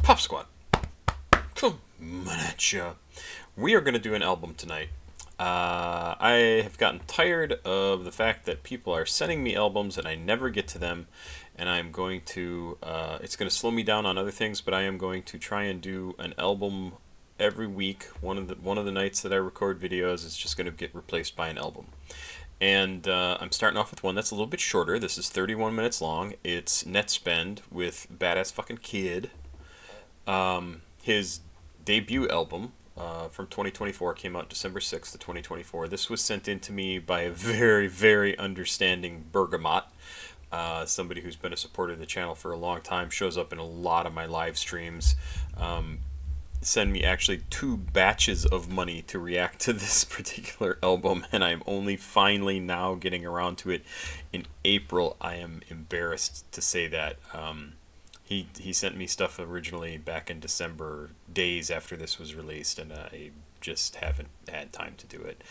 Pop Squad, come at ya. We are going to do an album tonight. I have gotten tired of the fact that people are sending me albums and I never get to them, and I'm going to. It's going to slow me down on other things, but I am going to try and do an album every week. One of the nights that I record videos is just going to get replaced by an album. And I'm starting off with one that's a little bit shorter. This is 31 minutes long. It's Nettspend with Badass Fucking Kid. His debut album from 2024 came out December 6th of 2024. This was sent in to me by a very, very understanding Bergamot. Somebody who's been a supporter of the channel for a long time, shows up in a lot of my live streams. Send me actually 2 batches of money to react to this particular album, and I'm only finally now getting around to it in April. I am embarrassed to say that. He sent me stuff originally back in December, days after this was released, and I just haven't had time to do it.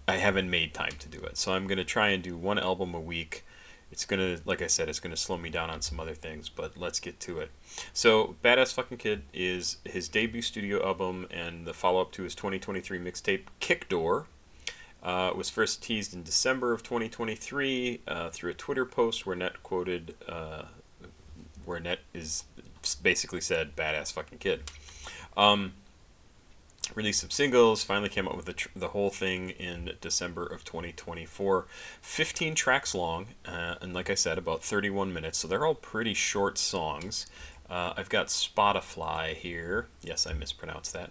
I haven't made time to do it. So I'm going to try and do one album a week. It's going to, like I said, it's going to slow me down on some other things, but let's get to it. So, Badass Fucking Kid is his debut studio album and the follow-up to his 2023 mixtape, Kick Door. It was first teased in December of 2023 through a Twitter post where Net quoted, where Net is basically said, Badass Fucking Kid. Released some singles, finally came out with the whole thing in December of 2024. 15 tracks long, and like I said, about 31 minutes, so they're all pretty short songs. I've got Spotify here. Yes, I mispronounced that.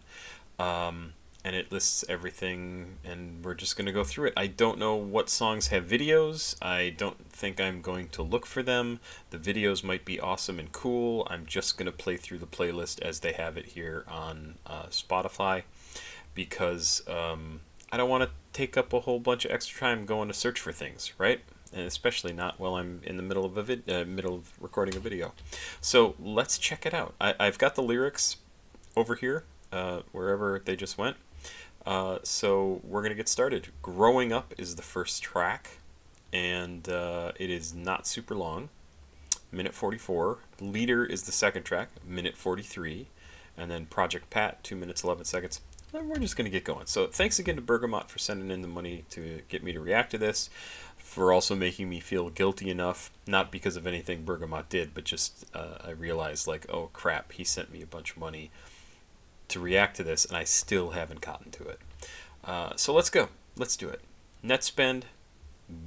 And it lists everything, and we're just going to go through it. I don't know what songs have videos. I don't think I'm going to look for them. The videos might be awesome and cool. I'm just going to play through the playlist as they have it here on Spotify, because I don't want to take up a whole bunch of extra time going to search for things, right? And especially not while I'm in the middle of middle of recording a video. So let's check it out. I've got the lyrics over here, wherever they just went. So we're going to get started. Growing Up is the first track, and it is not super long, minute 44. Leader is the second track, minute 43. And then Project Pat, 2 minutes 11 seconds. And we're just going to get going. So thanks again to Bergamot for sending in the money to get me to react to this, for also making me feel guilty enough, not because of anything Bergamot did, but just I realized, like, oh crap, he sent me a bunch of money to react to this, and I still haven't gotten to it. So let's go. Let's do it. Nettspend,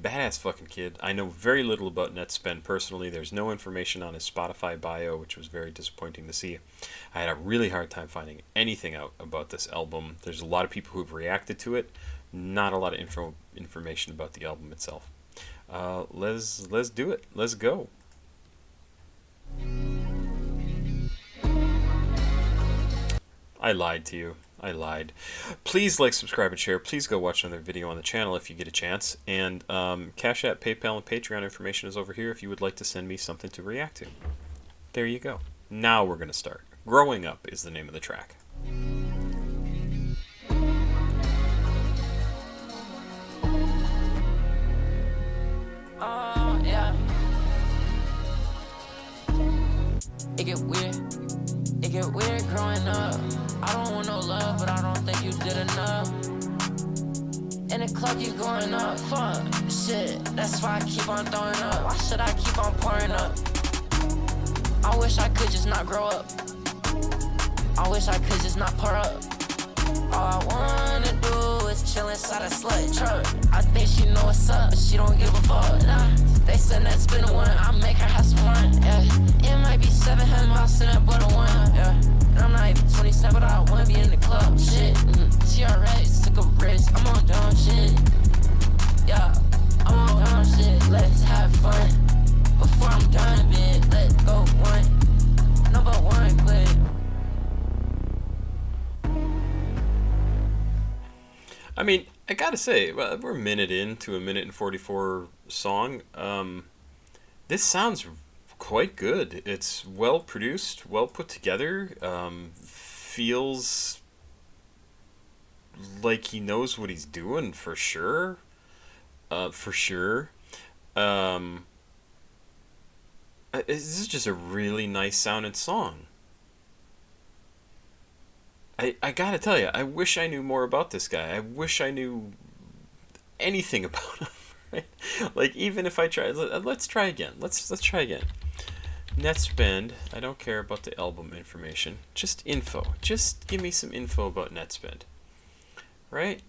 Badass Fucking Kid. I know very little about Nettspend personally. There's no information on his Spotify bio, which was very disappointing to see. I had a really hard time finding anything out about this album. There's a lot of people who've reacted to it. Not a lot of information about the album itself. Let's do it. Let's go. I lied to you. I lied. Please like, subscribe, and share. Please go watch another video on the channel if you get a chance. And CashApp, PayPal, and Patreon information is over here if you would like to send me something to react to. There you go. Now we're going to start. Growing Up is the name of the track. Oh, yeah. It get weird. It get weird growing up. I don't want no love, but I don't think you did enough. And the clock keep going up. Fuck, shit, that's why I keep on throwing up. Why should I keep on pouring up? I wish I could just not grow up. I wish I could just not pour up. All I wanna do is chill inside a slut truck. I think she know what's up, but she don't give a fuck. Nah, they said that's been the one. I make her have some fun. Yeah, it might be 700 miles in that but a one. Yeah, and I'm not even 27, but I wanna be in the club. Shit, TRX took a risk. I'm on dumb shit. Yeah, I'm on dumb shit. Let's have fun before I'm done, bitch. Let's go one, number one, quit. I mean, I gotta say, we're a minute into a minute and 44 song. This sounds quite good. It's well produced, well put together. Feels like he knows what he's doing for sure. For sure. This is just a really nice sounding song. I gotta tell you, I wish I knew more about this guy. I wish I knew anything about him. Right? Like, even if I try, let's try again. Let's try again. Nettspend. I don't care about the album information. Just info. Just give me some info about Nettspend. Right?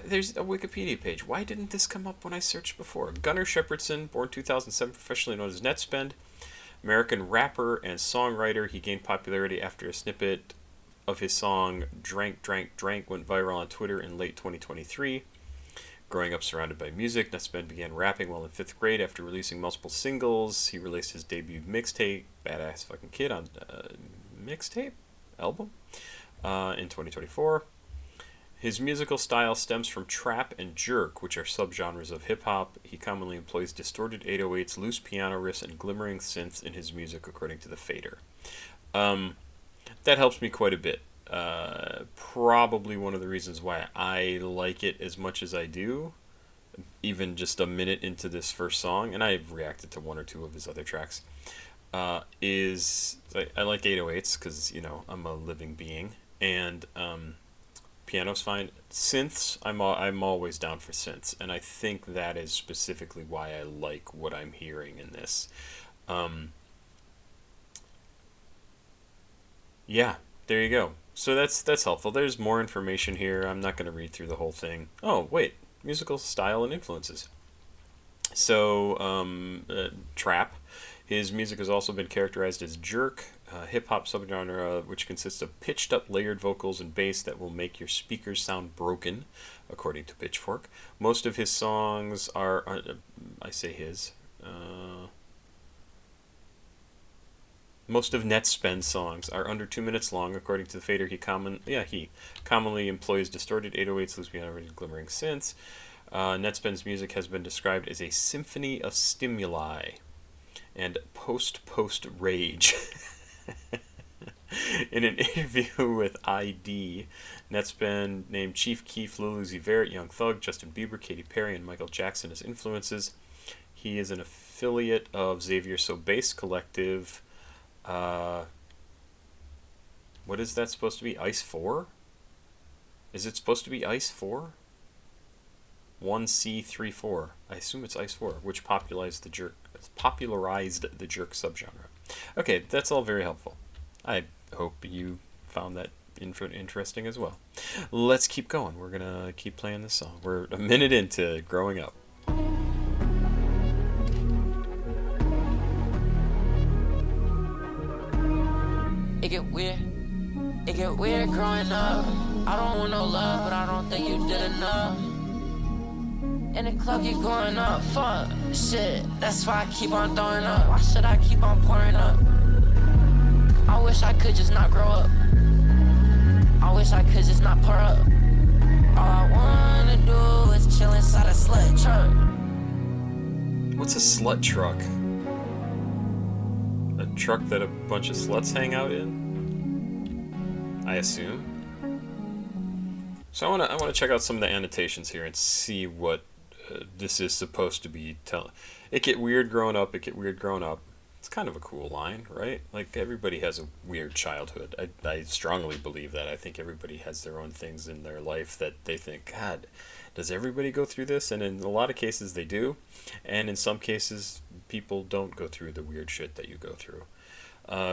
There's a Wikipedia page. Why didn't this come up when I searched before? Gunnar Shepherdson, born 2007, professionally known as Nettspend. American rapper and songwriter. He gained popularity after a snippet of his song Drank, Drank, Drank went viral on Twitter in late 2023. Growing up surrounded by music, Nettspend began rapping while in 5th grade. After releasing multiple singles, he released his debut mixtape, Badass Fucking Kid, on mixtape? Album? In 2024. His musical style stems from trap and jerk, which are subgenres of hip-hop. He commonly employs distorted 808s, loose piano riffs, and glimmering synths in his music, according to the Fader. That helps me quite a bit. Probably one of the reasons why I like it as much as I do, even just a minute into this first song, and I've reacted to one or two of his other tracks, is I like 808s because, you know, I'm a living being, and piano's fine. Synths, I'm always down for synths, and I think that is specifically why I like what I'm hearing in this. Yeah, there you go. So that's helpful. There's more information here. I'm not going to read through the whole thing. Oh, wait. Musical style and influences. So, trap. His music has also been characterized as jerk, hip-hop subgenre, which consists of pitched-up layered vocals and bass that will make your speakers sound broken, according to Pitchfork. Most of his songs are... I say his... Most of Nettspend's songs are under 2 minutes long, according to the Fader. He commonly employs distorted 808s, loose piano, and glimmering synths. Nettspend's music has been described as a symphony of stimuli and post rage. In an interview with ID, Nettspend named Chief Keef, Lil Uzi Vert, Young Thug, Justin Bieber, Katy Perry, and Michael Jackson as influences. He is an affiliate of Xavier Sobase Collective. What is that supposed to be? Ice 4? Is it supposed to be Ice 4? 1C34. I assume it's Ice 4, which popularized the jerk subgenre. Okay, that's all very helpful. I hope you found that interesting as well. Let's keep going. We're gonna keep playing this song. We're a minute into Growing Up. It get weird growing up. I don't want no love, but I don't think you did enough. And the clock keep going up, fuck, shit, that's why I keep on throwing up. Why should I keep on pouring up? I wish I could just not grow up. I wish I could just not pour up. All I wanna do is chill inside a slut truck. What's a slut truck? A truck that a bunch of sluts hang out in? I assume. So I want to check out some of the annotations here and see what this is supposed to be telling. It get weird growing up. It get weird growing up. It's kind of a cool line, right? Like, everybody has a weird childhood. I strongly believe that. I think everybody has their own things in their life that they think, God, does everybody go through this? And in a lot of cases they do. And in some cases people don't go through the weird shit that you go through.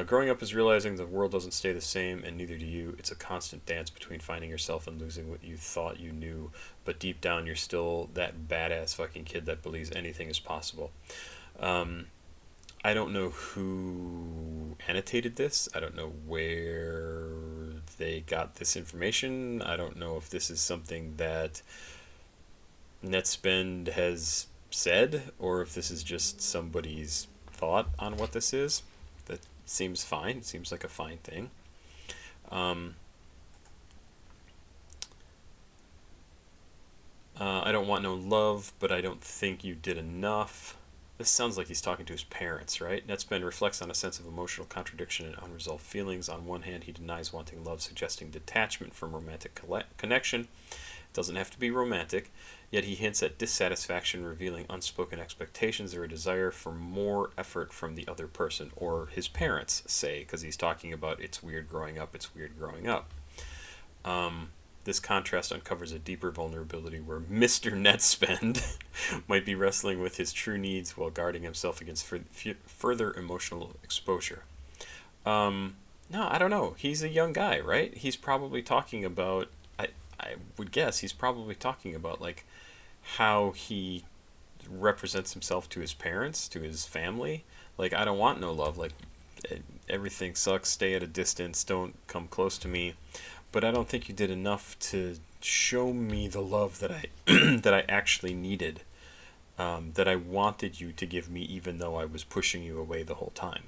Growing up is realizing the world doesn't stay the same, and neither do you. It's a constant dance between finding yourself and losing what you thought you knew, but deep down you're still that badass fucking kid that believes anything is possible. I don't know who annotated this. I don't know where they got this information. I don't know if this is something that Nettspend has said, or if this is just somebody's thought on what this is. That seems fine. It seems like a fine thing. I don't want no love, but I don't think you did enough. This sounds like he's talking to his parents, right? Nettspend reflects on a sense of emotional contradiction and unresolved feelings. On one hand, he denies wanting love, suggesting detachment from romantic connection. It doesn't have to be romantic. Yet he hints at dissatisfaction, revealing unspoken expectations or a desire for more effort from the other person, or his parents say, because he's talking about it's weird growing up, it's weird growing up. This contrast uncovers a deeper vulnerability where Mr. Nettspend might be wrestling with his true needs while guarding himself against further emotional exposure. No, I don't know. He's a young guy, right? He's probably talking about, I would guess, he's probably talking about, like, how he represents himself to his parents, to his family. Like, I don't want no love. Like, everything sucks. Stay at a distance. Don't come close to me. But I don't think you did enough to show me the love that I that I actually needed, that I wanted you to give me, even though I was pushing you away the whole time.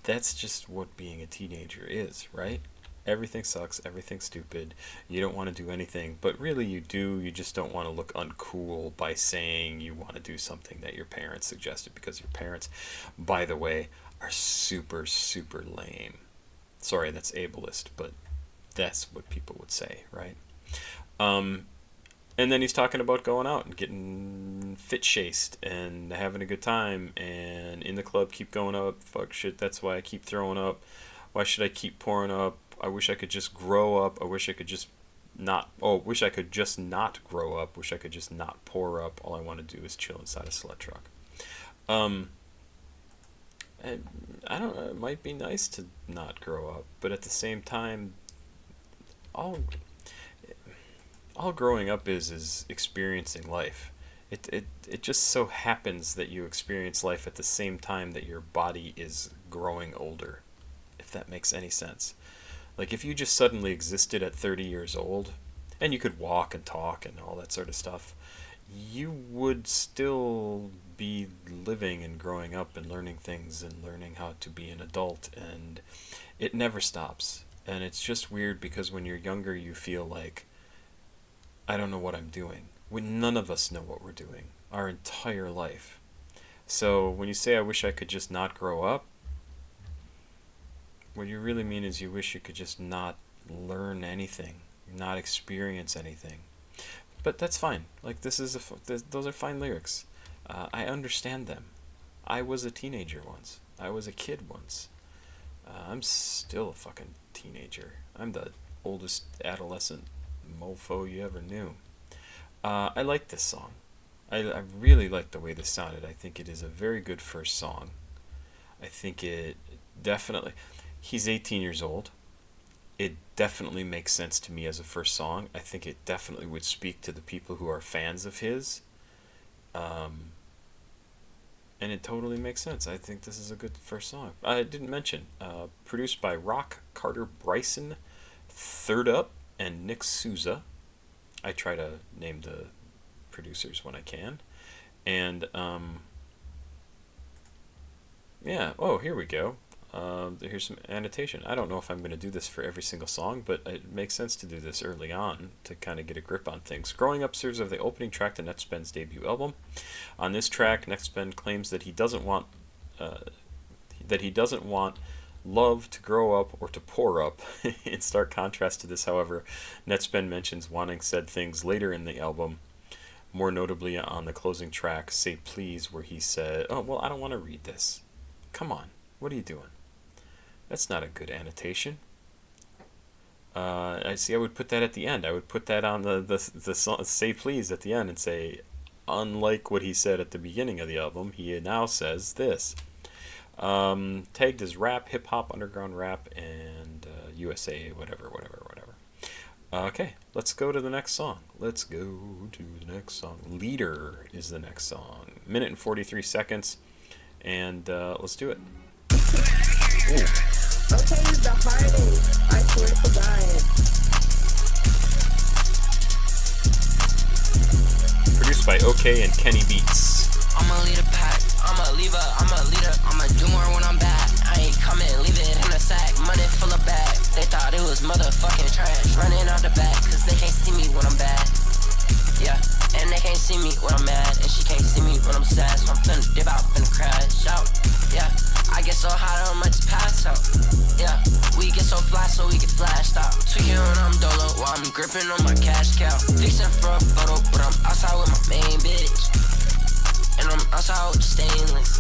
That's just what being a teenager is, right? Everything sucks, everything's stupid, you don't want to do anything, but really you do, you just don't want to look uncool by saying you want to do something that your parents suggested, because your parents, by the way, are super, super lame. Sorry, that's ableist, but that's what people would say, right? And then he's talking about going out and getting fit-chased and having a good time, and in the club keep going up, fuck shit, that's why I keep throwing up, why should I keep pouring up, I wish I could just grow up, I wish I could just not, wish I could just not grow up, wish I could just not pour up, all I want to do is chill inside a slut truck. And I don't know, it might be nice to not grow up, but at the same time, all growing up is experiencing life. It just so happens that you experience life at the same time that your body is growing older, if that makes any sense. Like, if you just suddenly existed at 30 years old, and you could walk and talk and all that sort of stuff, you would still be living and growing up and learning things and learning how to be an adult, and it never stops. And it's just weird because when you're younger you feel like, I don't know what I'm doing. When none of us know what we're doing our entire life. So when you say I wish I could just not grow up, what you really mean is you wish you could just not learn anything, not experience anything. But that's fine. Like, those are fine lyrics. I understand them. I was a teenager once. I was a kid once. I'm still a fucking teenager. I'm the oldest adolescent mofo you ever knew. I like this song. I really like the way this sounded. I think it is a very good first song. I think it definitely... He's 18 years old. It definitely makes sense to me as a first song. I think it definitely would speak to the people who are fans of his. And it totally makes sense. I think this is a good first song. I didn't mention, produced by Rock, Carter Bryson, Third Up, and Nick Souza. I try to name the producers when I can. And, yeah, here we go. Here's some annotation. I don't know if I'm going to do this for every single song, but it makes sense to do this early on to kind of get a grip on things. Growing Up serves as the opening track to Nettspend's debut album. On this track, Nettspend claims that he doesn't want love to grow up or to pour up. In stark contrast to this, however, Nettspend mentions wanting said things later in the album, more notably on the closing track, Say Please, where he said, I don't want to read this. Come on, what are you doing? That's not a good annotation. I would put that at the end. I would put that on the song, Say Please at the end, and say, unlike what he said at the beginning of the album, he now says this. Tagged as rap, hip-hop, underground rap, and USA, whatever. Okay, let's go to the next song. Leader is the next song. 1 minute and 43 seconds, and let's do it. Ooh. Okay, it's the hardest. I swear to God. Produced by OK and Kenny Beats. I'ma lead a pack, I'ma leave a, I'm a leader, I'ma do more when I'm back. I ain't coming, leave it in a sack, money full of bag. They thought it was motherfucking trash, running out the back, cause they can't see me when I'm bad. Yeah, and they can't see me when I'm mad, and she can't see me when I'm sad, so I'm finna dip out, finna crash out. Yeah, I get so hot, I might just pass out. Yeah, we get so fly, so we get flashed out. Tweaking when I'm dolo, while I'm gripping on my cash cow. Fixing for a photo, but I'm outside with my main bitch. And I'm outside with the stainless.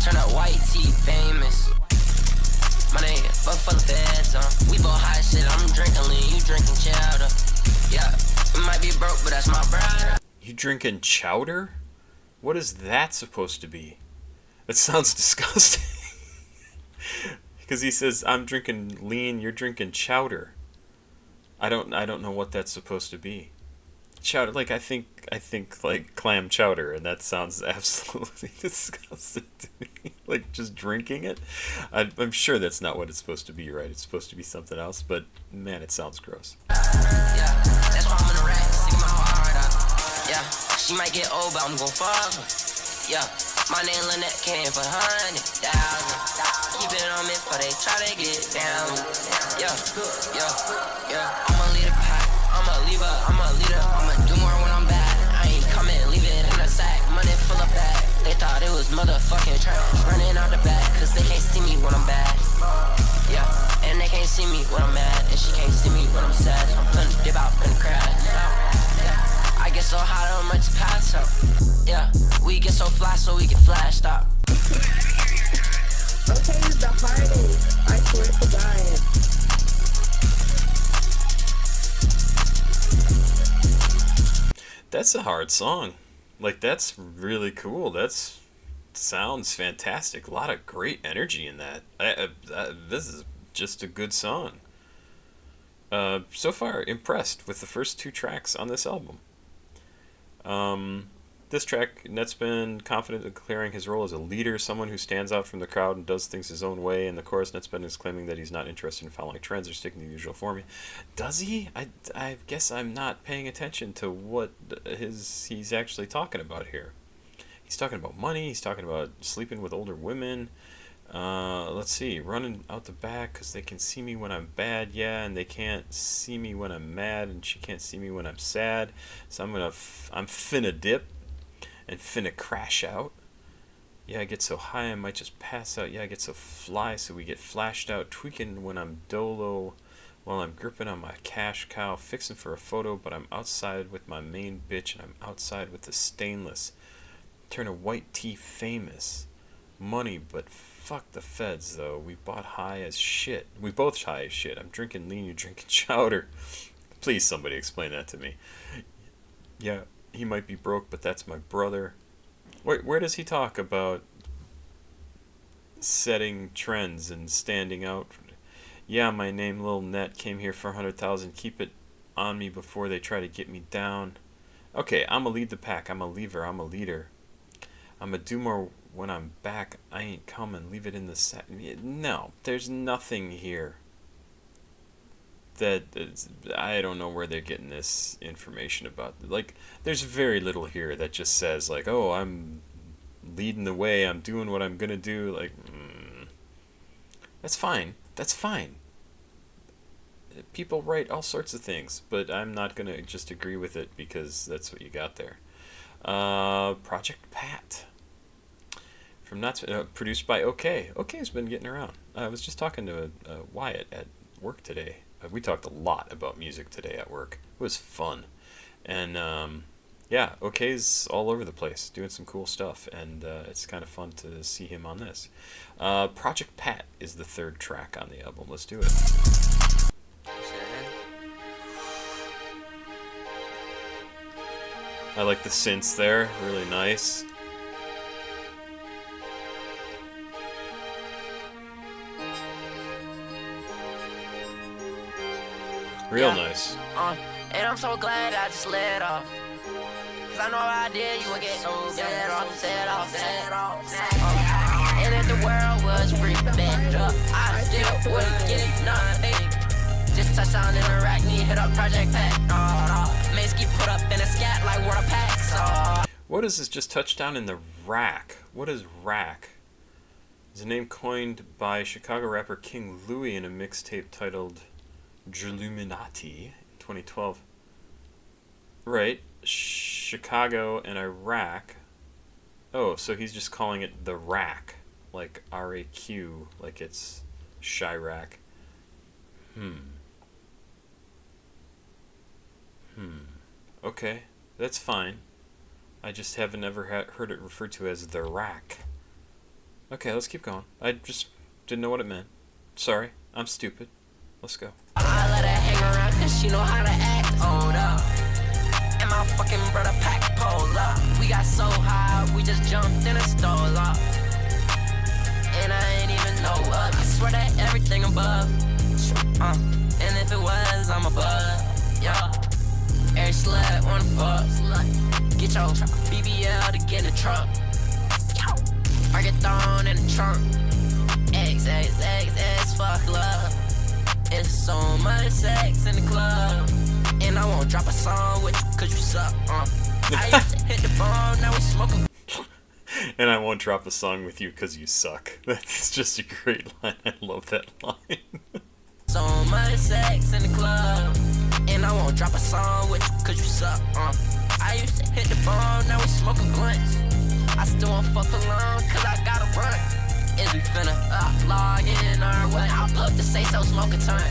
Turn that white tee famous. My nigga. fuck for the feds, we both high shit, I'm drinking lean, you drinking chowder. Yeah, it might be broke, but that's my brother. You drinking chowder? What is that supposed to be? That sounds disgusting. Because he says, I'm drinking lean, you're drinking chowder. I don't know what that's supposed to be. Chowder, like I think like clam chowder, and that sounds absolutely disgusting to me. Like just drinking it. I'm sure that's not what it's supposed to be, right? It's supposed to be something else, but man, it sounds gross. Yeah, that's why I'm in the rack, sticking my heart out. Yeah, she might get old, but I'm gon' fuck her. Yeah, my name Lynette came for 100,000. Keep it on me before they try to get down. Yeah, yeah, yeah. I'ma lead a pack, I'ma leave her, I'ma lead her. I'ma do more when I'm bad. I ain't coming, leave it in a sack. Money full of bag. They thought it was motherfucking trash. Running out the back, cause they can't see me when I'm bad. Yeah, and they can't see me when I'm mad. And she can't see me when I'm sad. So I'm finna dip out, finna crash. Yeah, I get so hot, I might just pass out. Yeah, we get so fly, so we get flashed out. Okay, it's the hardest. I swear to God. That's a hard song. Like, that's really cool. That's sounds fantastic. A lot of great energy in that. This is just a good song. So far, impressed with the first 2 tracks on this album. This track, Nettspend, confident in declaring his role as a leader, someone who stands out from the crowd and does things his own way. In the chorus, Nettspend is claiming that he's not interested in following trends or sticking to the usual formula. Does he? I guess I'm not paying attention to what he's actually talking about here. He's talking about money. He's talking about sleeping with older women. Let's see, running out the back because they can see me when I'm bad, yeah, and they can't see me when I'm mad, and she can't see me when I'm sad. So I'm finna dip and finna crash out. Yeah, I get so high I might just pass out. Yeah, I get so fly so we get flashed out. Tweaking when I'm dolo while I'm gripping on my cash cow. Fixing for a photo, but I'm outside with my main bitch and I'm outside with the stainless. Turn a white tea famous. Money, but fuck the feds though. We bought high as shit. We both high as shit. I'm drinking lean, you're drinking chowder. Please somebody explain that to me. Yeah, he might be broke, but that's my brother. Wait, where does he talk about setting trends and standing out? Yeah, my name Lil Net came here for 100,000. Keep it on me before they try to get me down. Okay, I'ma lead the pack. I'm a leaver. I'm a leader. I'ma do more when I'm back. I ain't coming. Leave it in the set. No, there's nothing here. I don't know where they're getting this information about. Like, there's very little here that just says, like, oh, I'm leading the way, I'm doing what I'm gonna do. Like, that's fine. That's fine. People write all sorts of things, but I'm not gonna just agree with it because that's what you got there. Project Pat. From produced by OK. OK's been getting around. I was just talking to Wyatt at work today. We talked a lot about music today at work. It was fun. And yeah, OK's all over the place doing some cool stuff, and it's kind of fun to see him on this. Project Pat is the 3rd track on the album. Let's do it. I like the synths there, really nice. Real nice. And I'm so glad I just let off. Cause I know if I did, you would get set off. And if the world was free, bent up, I still wouldn't get nothing. Just touch down in the rack, need hit up Project Pack. Mace keep put up in a scat like what a pack. What is this just touchdown in the rack? What is rack? It's a name coined by Chicago rapper King Louie in a mixtape titled Illuminati in 2012. Right, Chicago and Iraq. Oh, so he's just calling it the Rack, like R-A-Q, like it's Chirac. Okay, that's fine. I just haven't ever heard it referred to as the Rack. Okay, let's keep going. I just didn't know what it meant. Sorry. I'm stupid. Let's go. I let her hang around cause she know how to act. Hold up. And my fucking brother pack pull up. We got so high, we just jumped in a stole up. And I ain't even know up. I swear that everything above. And if it was, I'm above. Yeah. Every slut wanna fuck. Get your BBL to get in the truck. Or get thrown in the trunk. X, fuck love. It's so much sex in the club. And I won't drop a song with you cause you suck. I used to hit the phone, now we smoking. And I won't drop a song with you cause you suck. That's just a great line. I love that line. So much sex in the club. And I won't drop a song with you cause you suck. I used to hit the phone, now we smoking blunts. I still won't fuck alone cause I gotta run. Is we finna log in or what? I'll put the say so smoke a ton.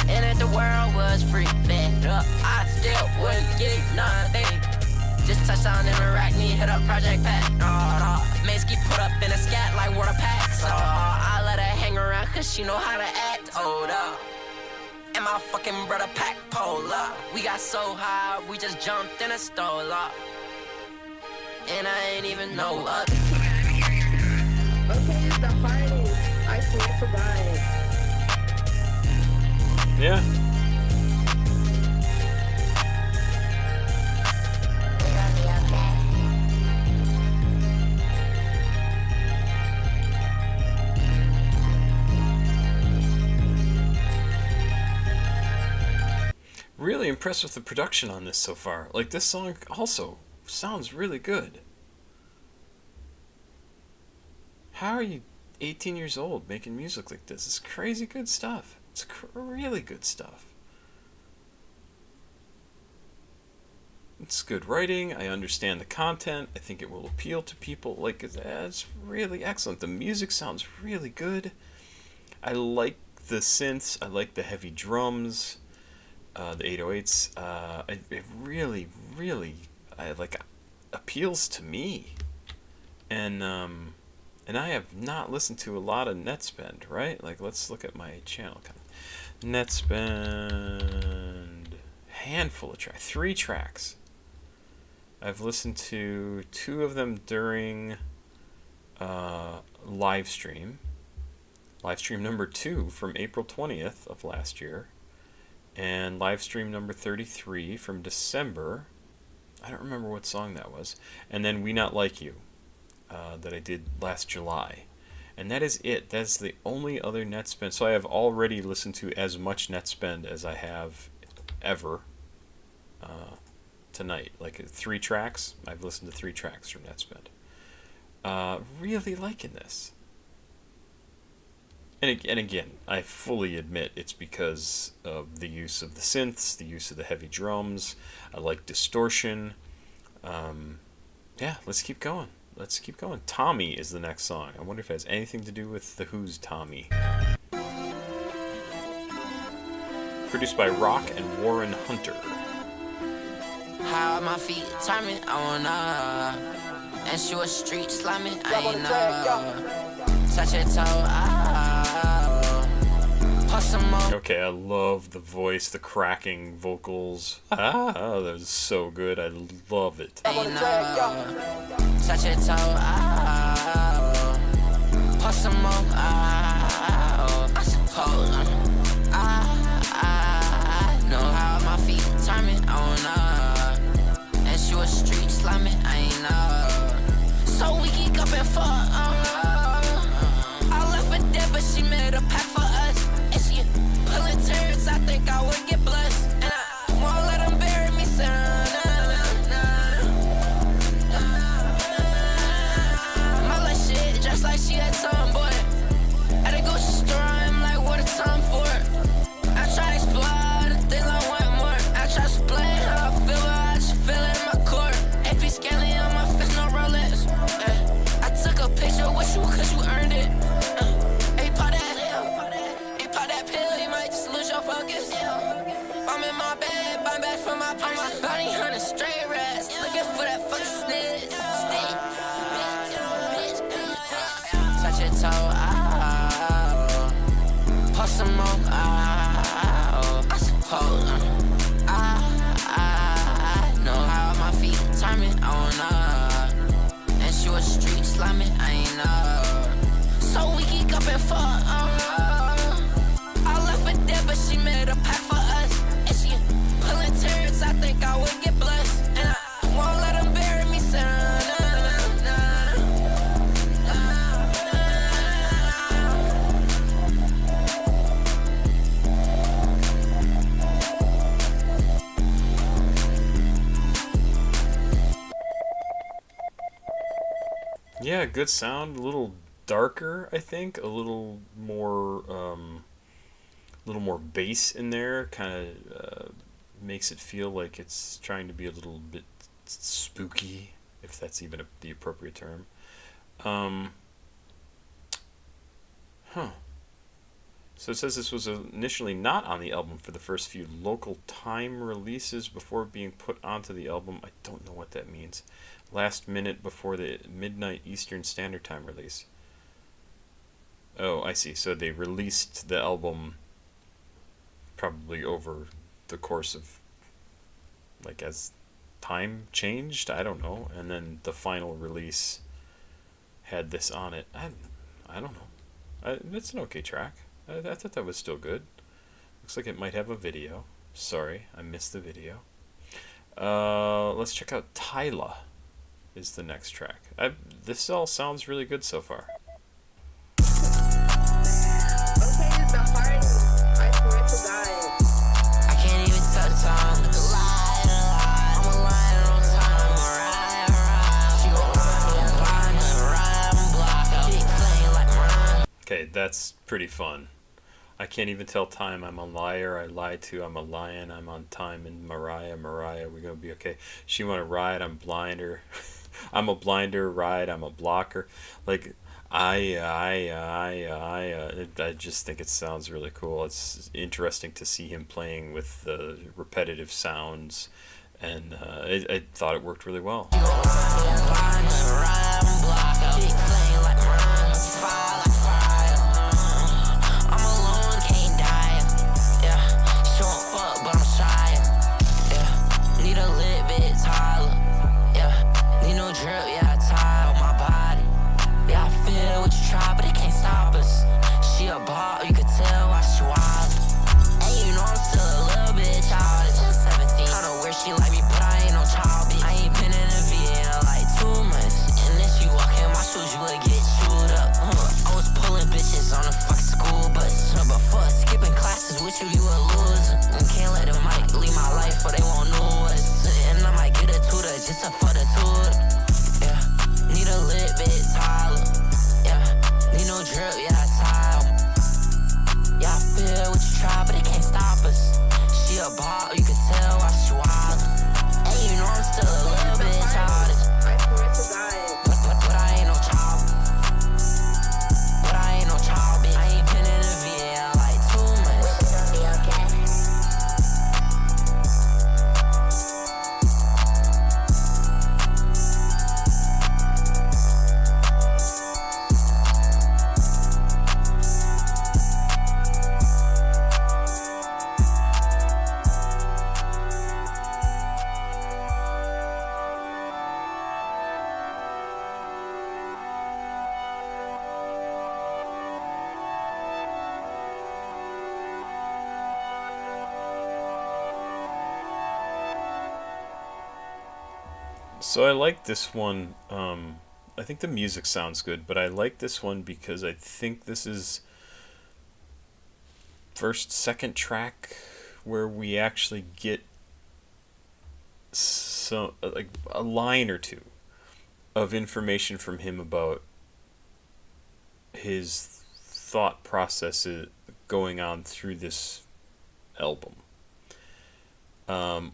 And if the world was free, fed up, I still wouldn't get nothing. Just touchdown in Arachne, hit up Project Pack. Mansky put up in a scat like water packs. I let her hang around cause she know how to act. Hold up. And my fucking brother pack pull up. We got so high, we just jumped in a stole up. And I ain't even know up. Okay, it's the party. I swear to God. Yeah. Really impressed with the production on this so far. Like, this song also sounds really good. How are you 18 years old making music like this? It's crazy good stuff. It's really good stuff. It's good writing. I understand the content. I think it will appeal to people. Like, it's really excellent. The music sounds really good. I like the synths. I like the heavy drums. The 808s. It really, really, appeals to me. And I have not listened to a lot of Nettspend, right? Like, let's look at my channel. Nettspend, handful of tracks, 3 tracks. I've listened to 2 of them during live stream number 2 from April 20th of last year, and live stream number 33 from December. I don't remember what song that was. And then We Not Like You, that I did last July. And that is it. That's the only other Nettspend. So I have already listened to as much Nettspend as I have ever tonight. Like 3 tracks. I've listened to 3 tracks from Nettspend. Really liking this. And again, I fully admit it's because of the use of the synths, the use of the heavy drums. I like distortion. Yeah, let's keep going. Let's keep going. Tommy is the next song. I wonder if it has anything to do with The Who's Tommy. Produced by Rock and Warren Hunter. How my feet timing on and she was street slamming. I ain't know. Touch it toe. Okay, I love the voice, the cracking vocals. That is so good. I love it. Touch it toe. Put some more. I suppose. I know how my feet timing on and she was street slamming. I ain't know. So we geek up and fuck. I left her dead, but she made a pack for us. And she pulling turds, I think I would get blessed. And I won't let them bury me, son. My little shit, just like she had tomboy. At a Gucci store, I'm like, what a time for it. I try to explore the things I want more. I try to play how I feel, but I just feel it in my core. AP scaling on my face, no Rolex. I took a picture with you, cause you earned it. Focus. I'm in my bed, buying back from my purse. Bounty hunter, straight rats, looking for that fucking snitch. Touch it toe. Push some more. I suppose. I know how my feet turn me on. And she was street slamming. I ain't know. So we geek up and fuck. I left her dead, but she made a pack for us. And she pulling tears. I think I would get blessed. And I won't let them bury me, son. Yeah, good sound, a little darker, I think, a little more bass in there, kind of makes it feel like it's trying to be a little bit spooky, if that's even the appropriate term. So it says this was initially not on the album for the first few local time releases before being put onto the album. I don't know what that means. Last minute before the midnight Eastern Standard Time release. Oh, I see. So they released the album probably over the course of, like, as time changed, I don't know, and then the final release had this on it. I don't know. It's an okay track. I thought that was still good. Looks like it might have a video. Sorry, I missed the video. Let's check out Tyla is the next track. This all sounds really good so far. Okay, it's the hardest. I swear to God. I can't even touch time. I'm a lion on time. She gon' ride, I'm block. Big flame like mine. Okay, that's pretty fun. I can't even tell time. I'm a liar. I lied to. I'm a lion. I'm on time. And Mariah, we're gonna be okay. She wanna ride. I'm blinder. I'm a blinder. Ride. I'm a blocker. Like I just think it sounds really cool. It's interesting to see him playing with the repetitive sounds, and I thought it worked really well. Drip, yeah, I tie on my body. Yeah, I feel what you try, but it can't stop us. She a ball, you could tell why she wild. And you know I'm still a little bit childish. 17, kinda weird, she like me, but I ain't no child, bitch. I ain't been in a V in like 2 months. And if you walk in my shoes, you would get chewed up. I was pulling bitches on the fucking school bus. But fuck, skipping classes with you, you a loser. And can't let them mic leave my life, or they won't know us. And I might get a tutor just to fuck the tutor. Need a lit bit Tyla, yeah. Need no drip, yeah, I tie. Yeah, I feel what you try, but it can't stop us. She a ball, you can tell why she wild. And you know I'm still a little bit childish. I swear to God. But I ain't no child. But I ain't no child, bitch. I ain't been in a VA like 2 months. It's gonna be okay. So I like this one. I think the music sounds good, but I like this one because I think this is second track where we actually get like a line or two of information from him about his thought processes going on through this album.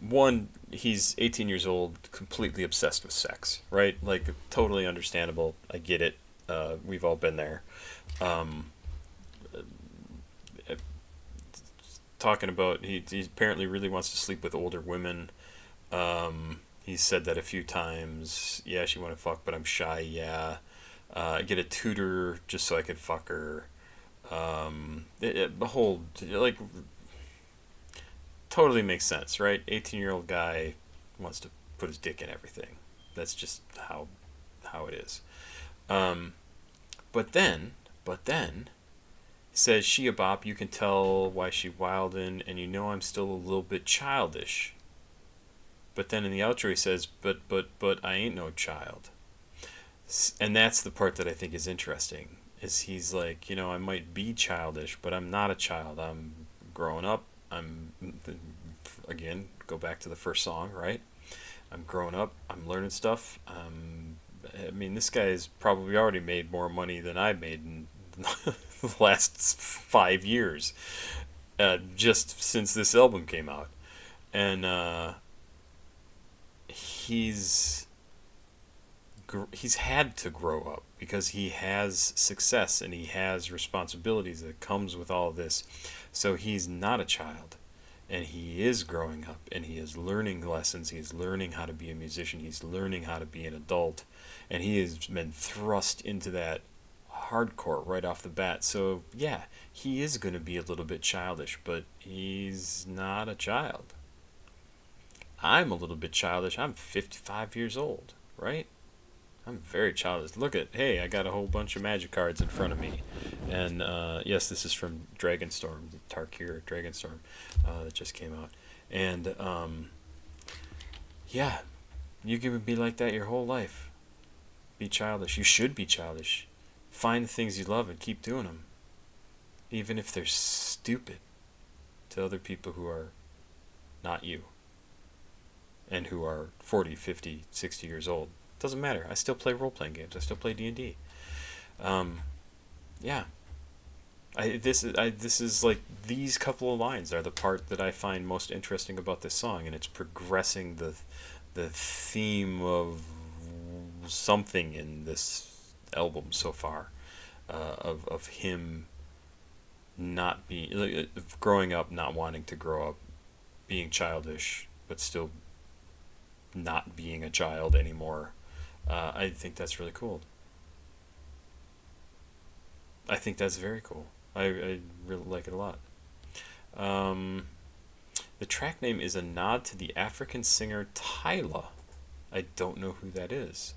One, he's 18 years old, completely obsessed with sex, right? Like, totally understandable. I get it. We've all been there. Talking about, he apparently really wants to sleep with older women. He's said that a few times. Yeah, she want to fuck, but I'm shy. Yeah. Get a tutor just so I could fuck her. The whole, like, totally makes sense, right? 18-year-old guy wants to put his dick in everything. That's just how it is. But then, says she a bop, you can tell why she wildin', and you know I'm still a little bit childish. But then in the outro he says, but I ain't no child. And that's the part that I think is interesting, is he's like, you know, I might be childish, but I'm not a child. I'm growing up. I'm, again, go back to the first song, right? I'm growing up. I'm learning stuff. I mean, this guy's probably already made more money than I made in the last 5 years, just since this album came out. And he's had to grow up because he has success and he has responsibilities that comes with all of this. So he's not a child, and he is growing up, and he is learning lessons. He is learning how to be a musician. He's learning how to be an adult, and he has been thrust into that hardcore right off the bat. So yeah, he is going to be a little bit childish, but he's not a child. I'm a little bit childish. I'm 55 years old, right? I'm very childish. Look at, hey, I got a whole bunch of magic cards in front of me. And yes, this is from Dragonstorm, Tarkir Dragonstorm, that just came out. And yeah, you can be like that your whole life. Be childish. You should be childish. Find the things you love and keep doing them. Even if they're stupid to other people who are not you. And who are 40, 50, 60 years old. Doesn't matter. I still play role-playing games. I still play D&D. Yeah. This is like, these couple of lines are the part that I find most interesting about this song, and it's progressing the theme of something in this album so far, of him not being, growing up, not wanting to grow up, being childish, but still not being a child anymore. I think that's really cool. I think that's very cool. I really like it a lot. The track name is a nod to the African singer Tyla. I don't know who that is.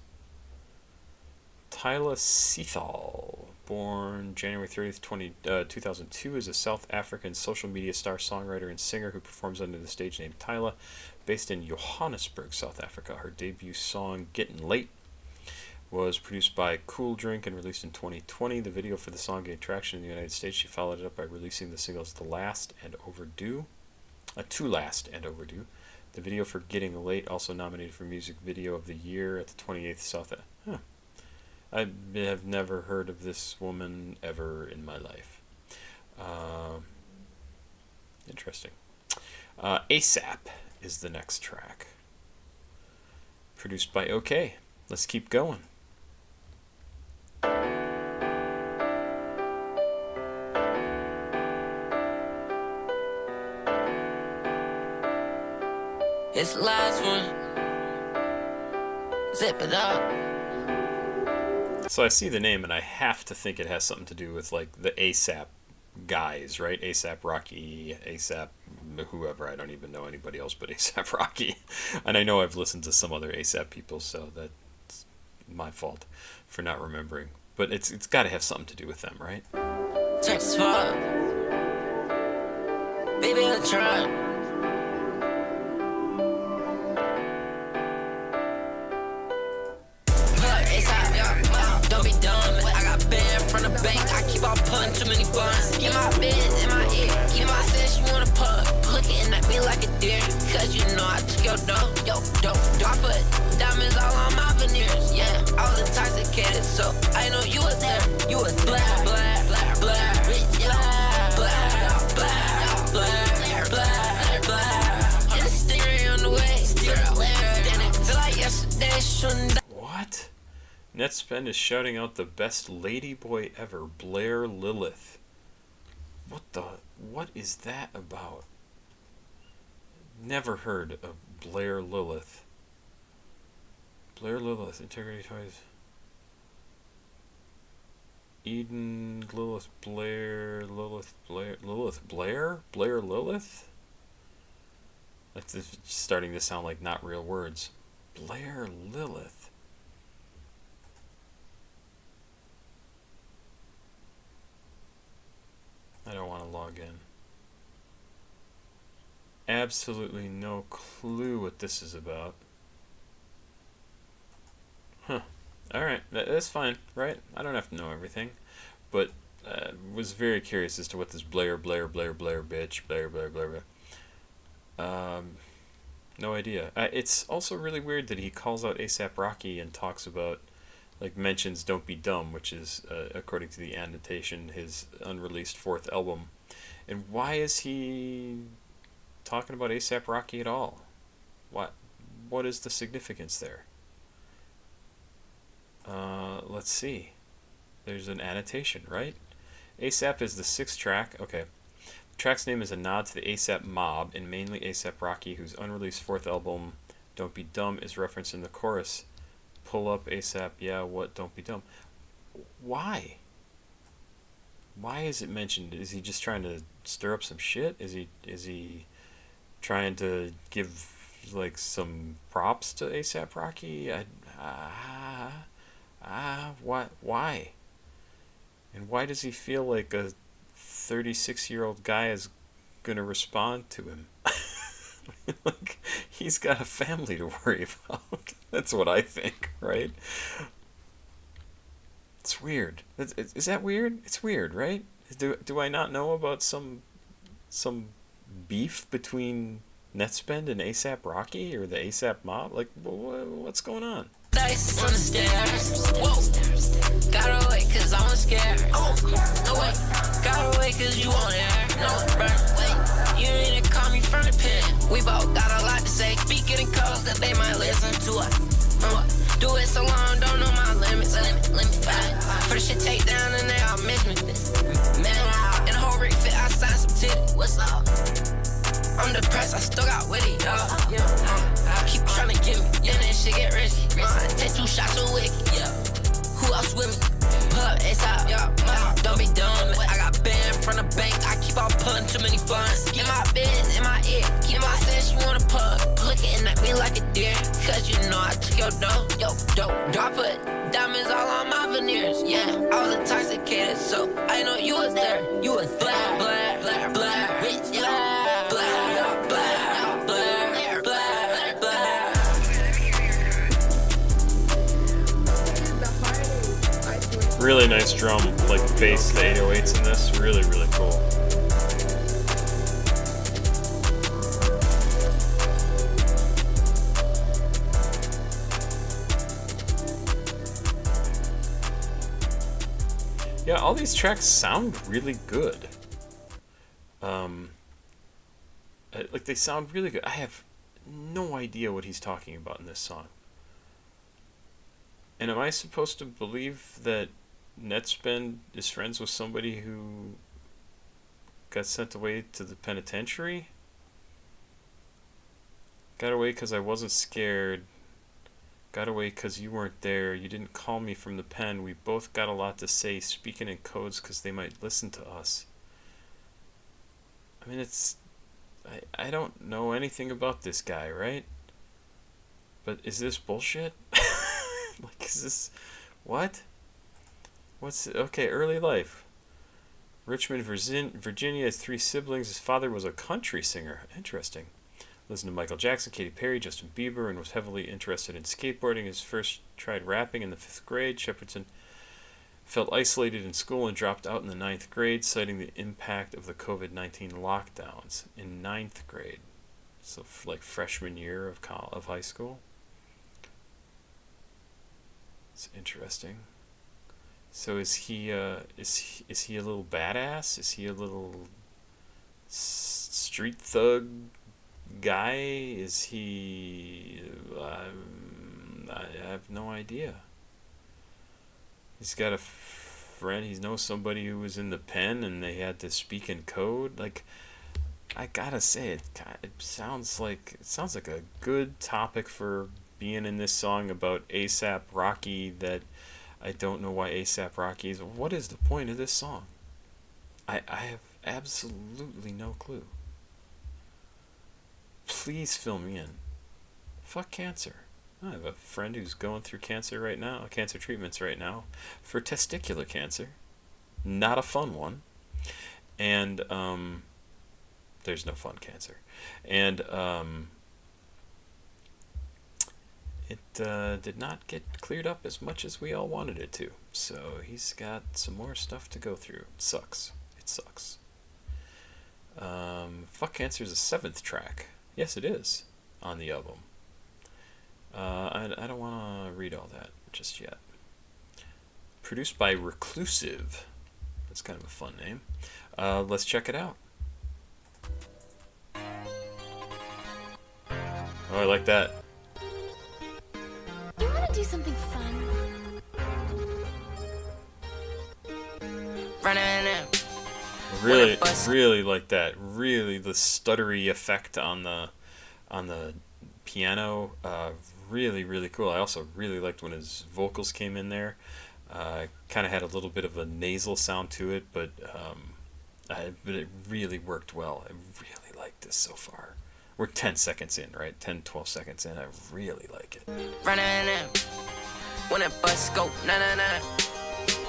Tyla Sethal, born January 30th, 2002, is a South African social media star, songwriter, and singer who performs under the stage name Tyla, based in Johannesburg, South Africa. Her debut song, Getting Late, was produced by Cool Drink and released in 2020. The video for the song gained traction in the United States. She followed it up by releasing the singles Too Last and Overdue. The video for Getting Late, also nominated for Music Video of the Year at the 28th South. I have never heard of this woman ever in my life. Interesting. ASAP is the next track. Produced by OK. Let's keep going. It's the last one. Zip it up. So I see the name and I have to think it has something to do with like the ASAP guys, right? ASAP Rocky, ASAP whoever. I don't even know anybody else but ASAP Rocky. And I know I've listened to some other ASAP people, so that's my fault for not remembering. But it's got to have something to do with them, right? Text fuck. Baby, I'll try. Don't be dumb, I got banned from the bank. I keep on putting too many funds. Get my biz in my ear. Get my sense, you wanna put. Looking at me like a deer. Cause you know I took your dough. Yo, dope. I put diamonds all on my veneers. Yeah, I was intoxicated, so I know you was there. You was black, black, black, black. Yeah, black, black, black, black, black. And the steering on the way. And it feel like yesterday shouldn't. What? Nettspend is shouting out the best ladyboy ever, Blair Lilith. What is that about? Never heard of Blair Lilith. Blair Lilith, Integrity Toys. Eden, Lilith Blair, Blair Lilith? That's starting to sound like not real words. Blair Lilith. I don't want to log in. Absolutely no clue what this is about. Huh. Alright, that's fine, right? I don't have to know everything. But was very curious as to what this Blair bitch, Blair. No idea. It's also really weird that he calls out ASAP Rocky and talks about, like, mentions Don't Be Dumb, which is, according to the annotation, his unreleased 4th album. And why is he talking about ASAP Rocky at all? What is the significance there? Let's see. There's an annotation, right? ASAP is the 6th track. Okay. The track's name is a nod to the ASAP mob, and mainly ASAP Rocky, whose unreleased 4th album, Don't Be Dumb, is referenced in the chorus. Pull up ASAP, yeah, what, don't be dumb. Why? Why is it mentioned? Is he just trying to stir up some shit? Is he trying to give, like, some props to ASAP Rocky? Why? And why does he feel like a 36-year-old guy is gonna respond to him? Like, he's got a family to worry about. That's what I think, right? It's weird. Is that weird? It's weird, right? Do I not know about some beef between Nettspend and ASAP Rocky or the ASAP mob? Like, what's going on? Dice on the stairs. Whoa. Got away cause I was scared. Oh, no way. Got away cause you on air. No, burn. Wait. You need to call me from the pen. We both got a lot to say. Speak it in codes that they might listen to us. Do it so long, don't know my limits. Limit back. For the shit take down and they all miss me. Man, in a whole rig fit, I signed some titties. What's up? I'm depressed, I still got witty. Keep trying to get me, yeah, that shit get risky. Take 2 shots of wicked, yeah. Who else with me? Pull up ASAP, yeah. Don't be dumb, I got banned from the bank. I keep on putting too many funds. Get my biz in my ear, keep my sense, you wanna pug. Looking at me like a deer, cause you know I took your dough. Yo, I put diamonds all on my veneers, yeah. I was intoxicated, so I know you was there. You was black, bitch, yeah. Really nice drum, like bass, the 808s in this. Really, really cool. Yeah, all these tracks sound really good. Like, they sound really good. I have no idea what he's talking about in this song. And am I supposed to believe that Nettspend is friends with somebody who got sent away to the penitentiary? Got away because I wasn't scared. Got away because you weren't there. You didn't call me from the pen. We both got a lot to say, speaking in codes because they might listen to us. I mean, I don't know anything about this guy, right? But is this bullshit? Like, is this... What? Okay, early life. Richmond, Virginia has 3 siblings. His father was a country singer. Interesting. Listened to Michael Jackson, Katy Perry, Justin Bieber, and was heavily interested in skateboarding. His first tried rapping in the 5th grade. Shepardson felt isolated in school and dropped out in the 9th grade, citing the impact of the COVID-19 lockdowns in 9th grade. So, like, freshman year of high school. It's interesting. So is he is he a little badass? Is he a little street thug guy? Is he... I have no idea. He's got a friend. He knows somebody who was in the pen and they had to speak in code. Like, I gotta say, it sounds like a good topic for being in this song about ASAP Rocky that I don't know why ASAP Rocky's. What is the point of this song? I have absolutely no clue. Please fill me in. Fuck cancer. I have a friend who's going through cancer right now, cancer treatments right now, for testicular cancer. Not a fun one. And, there's no fun cancer. And, it did not get cleared up as much as we all wanted it to. So he's got some more stuff to go through. It sucks. It sucks. Fuck Cancer is a 7th track. Yes, it is on the album. I don't want to read all that just yet. Produced by Reclusive. That's kind of a fun name. Let's check it out. Oh, I like that. You want to do something fun? Really like that. Really, the stuttery effect on the piano. Really cool. I also really liked when his vocals came in there. Kind of had a little bit of a nasal sound to it, but it really worked well. I really like this so far. We're 10 seconds in, right? 10, 12 seconds in. I really like it. Running in. When it bus go, na na na.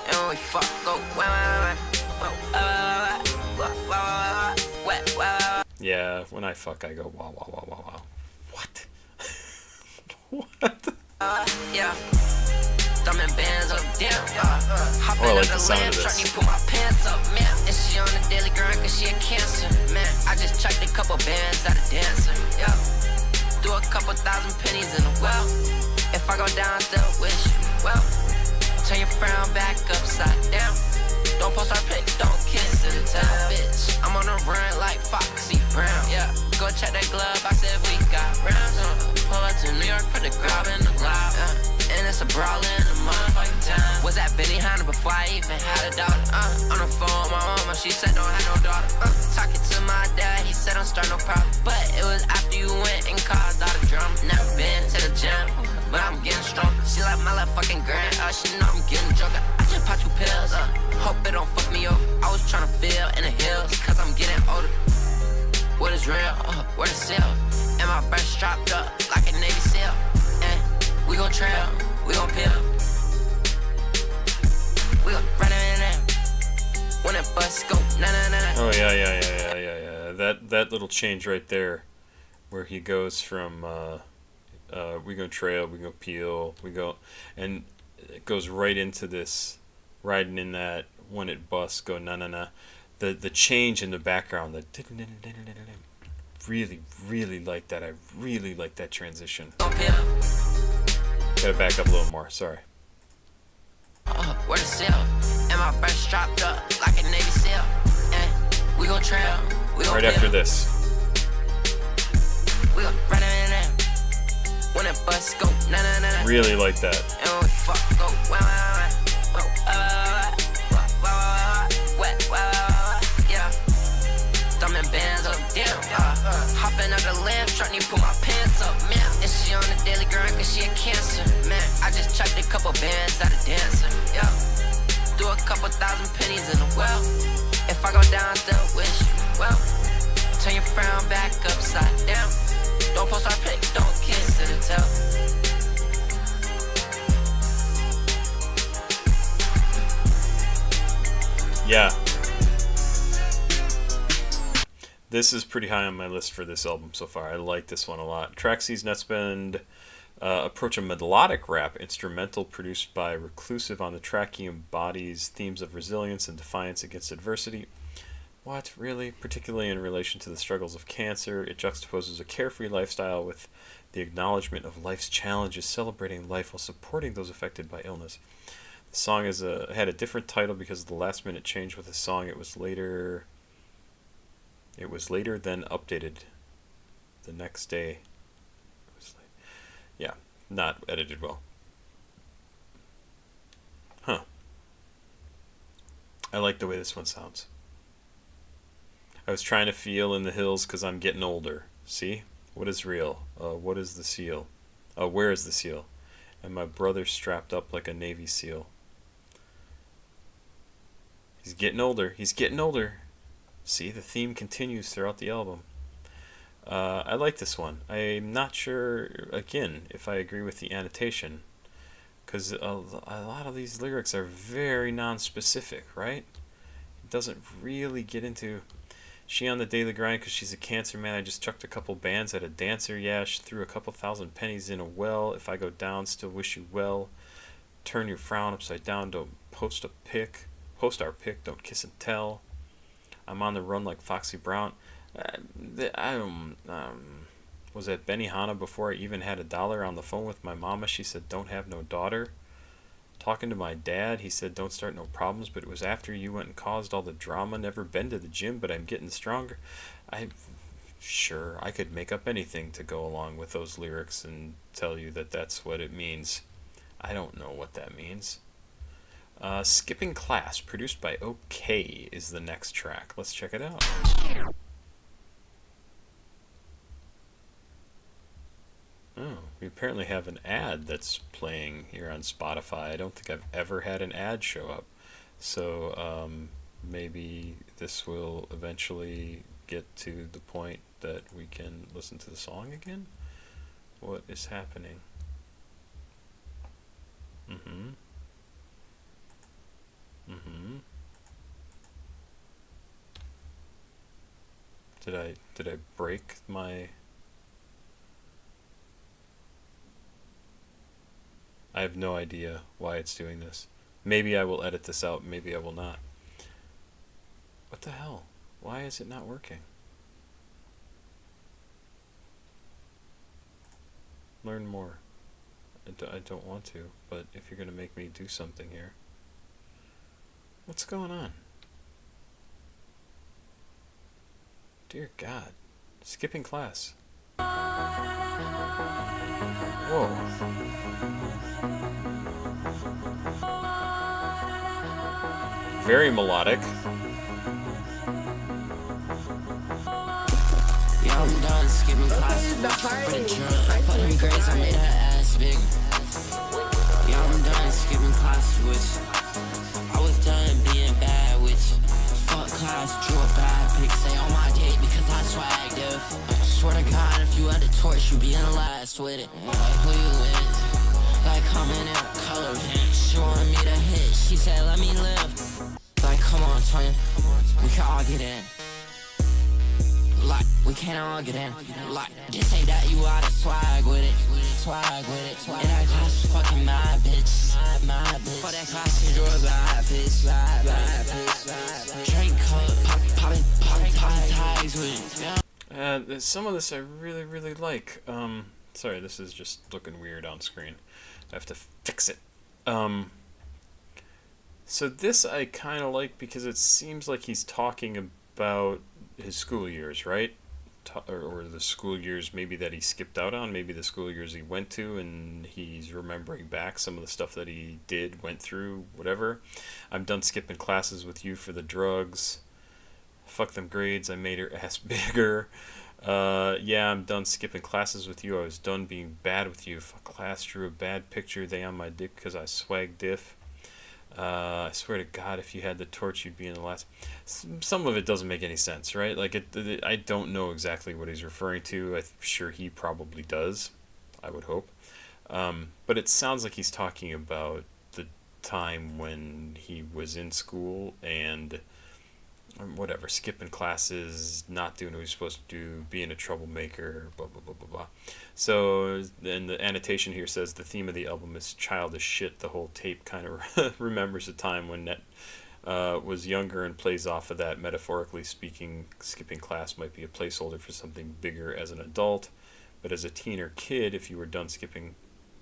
And when we fuck, go, Yeah, when I fuck, I go, wow, wow, wow, wow, wow. What? What? Yeah. Thumbing bands up, down. Hopping I like out the the sound lamp of truck, this. you put my pants up, man. And she on the daily grind cause she a cancer, man. I just chucked a couple bands at a dancer, yeah. Do a couple thousand pennies in a well. If I go down, still wish you well. Turn your frown back upside down. Don't post our pics, don't kiss and tell, bitch. I'm on the run like Foxy Brown, yeah. Go check that glove box if we got rounds. Pull up to New York, put the grab in the glove, and it's a brawl in the motherfucking town. Was that Benny Hanna before I even had a daughter? On the phone with my mama, she said don't have no daughter. Talking to my dad, he said don't start no problem. But it was after you went and caused all the drama. Never been to the gym, but I'm getting stronger. She like my left fucking grand, she know I'm getting drunk. I just popped 2 pills, hope it don't fuck me over. I was trying to feel in the hills, cause I'm getting older. What is real? Where the seal? And my breath strapped up like a Navy SEAL. And we gon' trail, we gon' peel. We gon' run in. When it bus go, na na na. Oh yeah. That little change right there, where he goes from we go trail, we go peel, we go, and it goes right into this, riding in that when it busts go na na na. The change in the background, the really like that. I really like that transition. Gotta back up a little more. Sorry. Where the seal? And my breath strapped up like a Navy SEAL. And we gon' trail. We gon' right after this. We gon' run in. When it bus go, na na na. Really like that. And when we fuck go, yeah. Thumbing bands up, down. Hopping out the lamp truck, you put my pants up, man. And she on the daily grind cause she a cancer, man. I just chucked a couple bands at a dancer, yeah. Do a couple thousand pennies in a well. If I go down, still wish you well. Turn your frown back upside down. Don't post our pics, don't kiss and tell. Yeah. This is pretty high on my list for this album so far. I like this one a lot. Track sees Nettspend approach a melodic rap instrumental produced by Reclusive. On the track, he embodies themes of resilience and defiance against adversity. What, really? Particularly in relation to the struggles of cancer, it juxtaposes a carefree lifestyle with the acknowledgement of life's challenges, celebrating life while supporting those affected by illness. The song had a different title because of the last-minute change with the song. It was later then updated the next day. Yeah, not edited well. Huh. I like the way this one sounds. I was trying to feel in the hills because I'm getting older. See? What is real? What is the seal? Where is the seal? And my brother strapped up like a Navy SEAL. He's getting older. He's getting older. See, the theme continues throughout the album. I like this one. I'm not sure, again, if I agree with the annotation. Because a lot of these lyrics are very non-specific, right? It doesn't really get into... She on the daily grind because she's a cancer man. I just chucked a couple bands at a dancer. Yeah, she threw a couple thousand pennies in a well. If I go down, still wish you well. Turn your frown upside down. Don't post a pic. Post our pic. Don't kiss and tell. I'm on the run like Foxy Brown. Was at Benihana before I even had $1 on the phone with my mama. She said, don't have no daughter. Talking to my dad, he said, don't start no problems, but it was after you went and caused all the drama. Never been to the gym, but I'm getting stronger. Sure, I could make up anything to go along with those lyrics and tell you that that's what it means. I don't know what that means. Skipping Class, produced by OK, is the next track. Let's check it out. Oh, we apparently have an ad that's playing here on Spotify. I don't think I've ever had an ad show up. So maybe this will eventually get to the point that we can listen to the song again? What is happening? Did I break my... I have no idea why it's doing this. Maybe I will edit this out, maybe I will not. What the hell? Why is it not working? Learn more. I don't want to, but if you're going to make me do something here. What's going on? Dear God. Skipping Class. Whoa. Very melodic. Yeah, I'm done skipping classes. The party. For them grades, I made her ass big. Yeah, I'm done skipping classes, which I was done being bad, which fuck class, drew a bad pic, say on my date because I swagged it. Swear to God, if you had a torch, you'd be in the last with it. Like who you with? Like coming in a color pink. She wanted me to hit, she said let me live. Like come on, twin, we can all get in. Like, we can't all get in. Like, just say that you out of swag with it. Swag with it. And that class is fucking mad, bitch. Mad bitch. For that class, you drew a bad bitch. Bad bitch. Drink cup, poppin' tags with it. Some of this I really, really like. Sorry, this is just looking weird on screen. I have to fix it. So this I kind of like because it seems like he's talking about his school years, right? Or the school years maybe that he skipped out on, maybe the school years he went to, and he's remembering back some of the stuff that he did, went through, whatever. I'm done skipping classes with you for the drugs. Fuck them grades, I made her ass bigger. Yeah, I'm done skipping classes with you. I was done being bad with you. Fuck class, drew a bad picture. They on my dick because I swag diff. I swear to God, if you had the torch, you'd be in the last. Some of it doesn't make any sense, right? Like, I don't know exactly what he's referring to. I'm sure he probably does. I would hope. But it sounds like he's talking about the time when he was in school and whatever, skipping classes, not doing what he's supposed to do, being a troublemaker, blah, blah, blah, blah, blah. So, and the annotation here says the theme of the album is childish shit. The whole tape kind of remembers a time when Nett was younger and plays off of that. Metaphorically speaking, skipping class might be a placeholder for something bigger as an adult. But as a teen or kid, if you were done skipping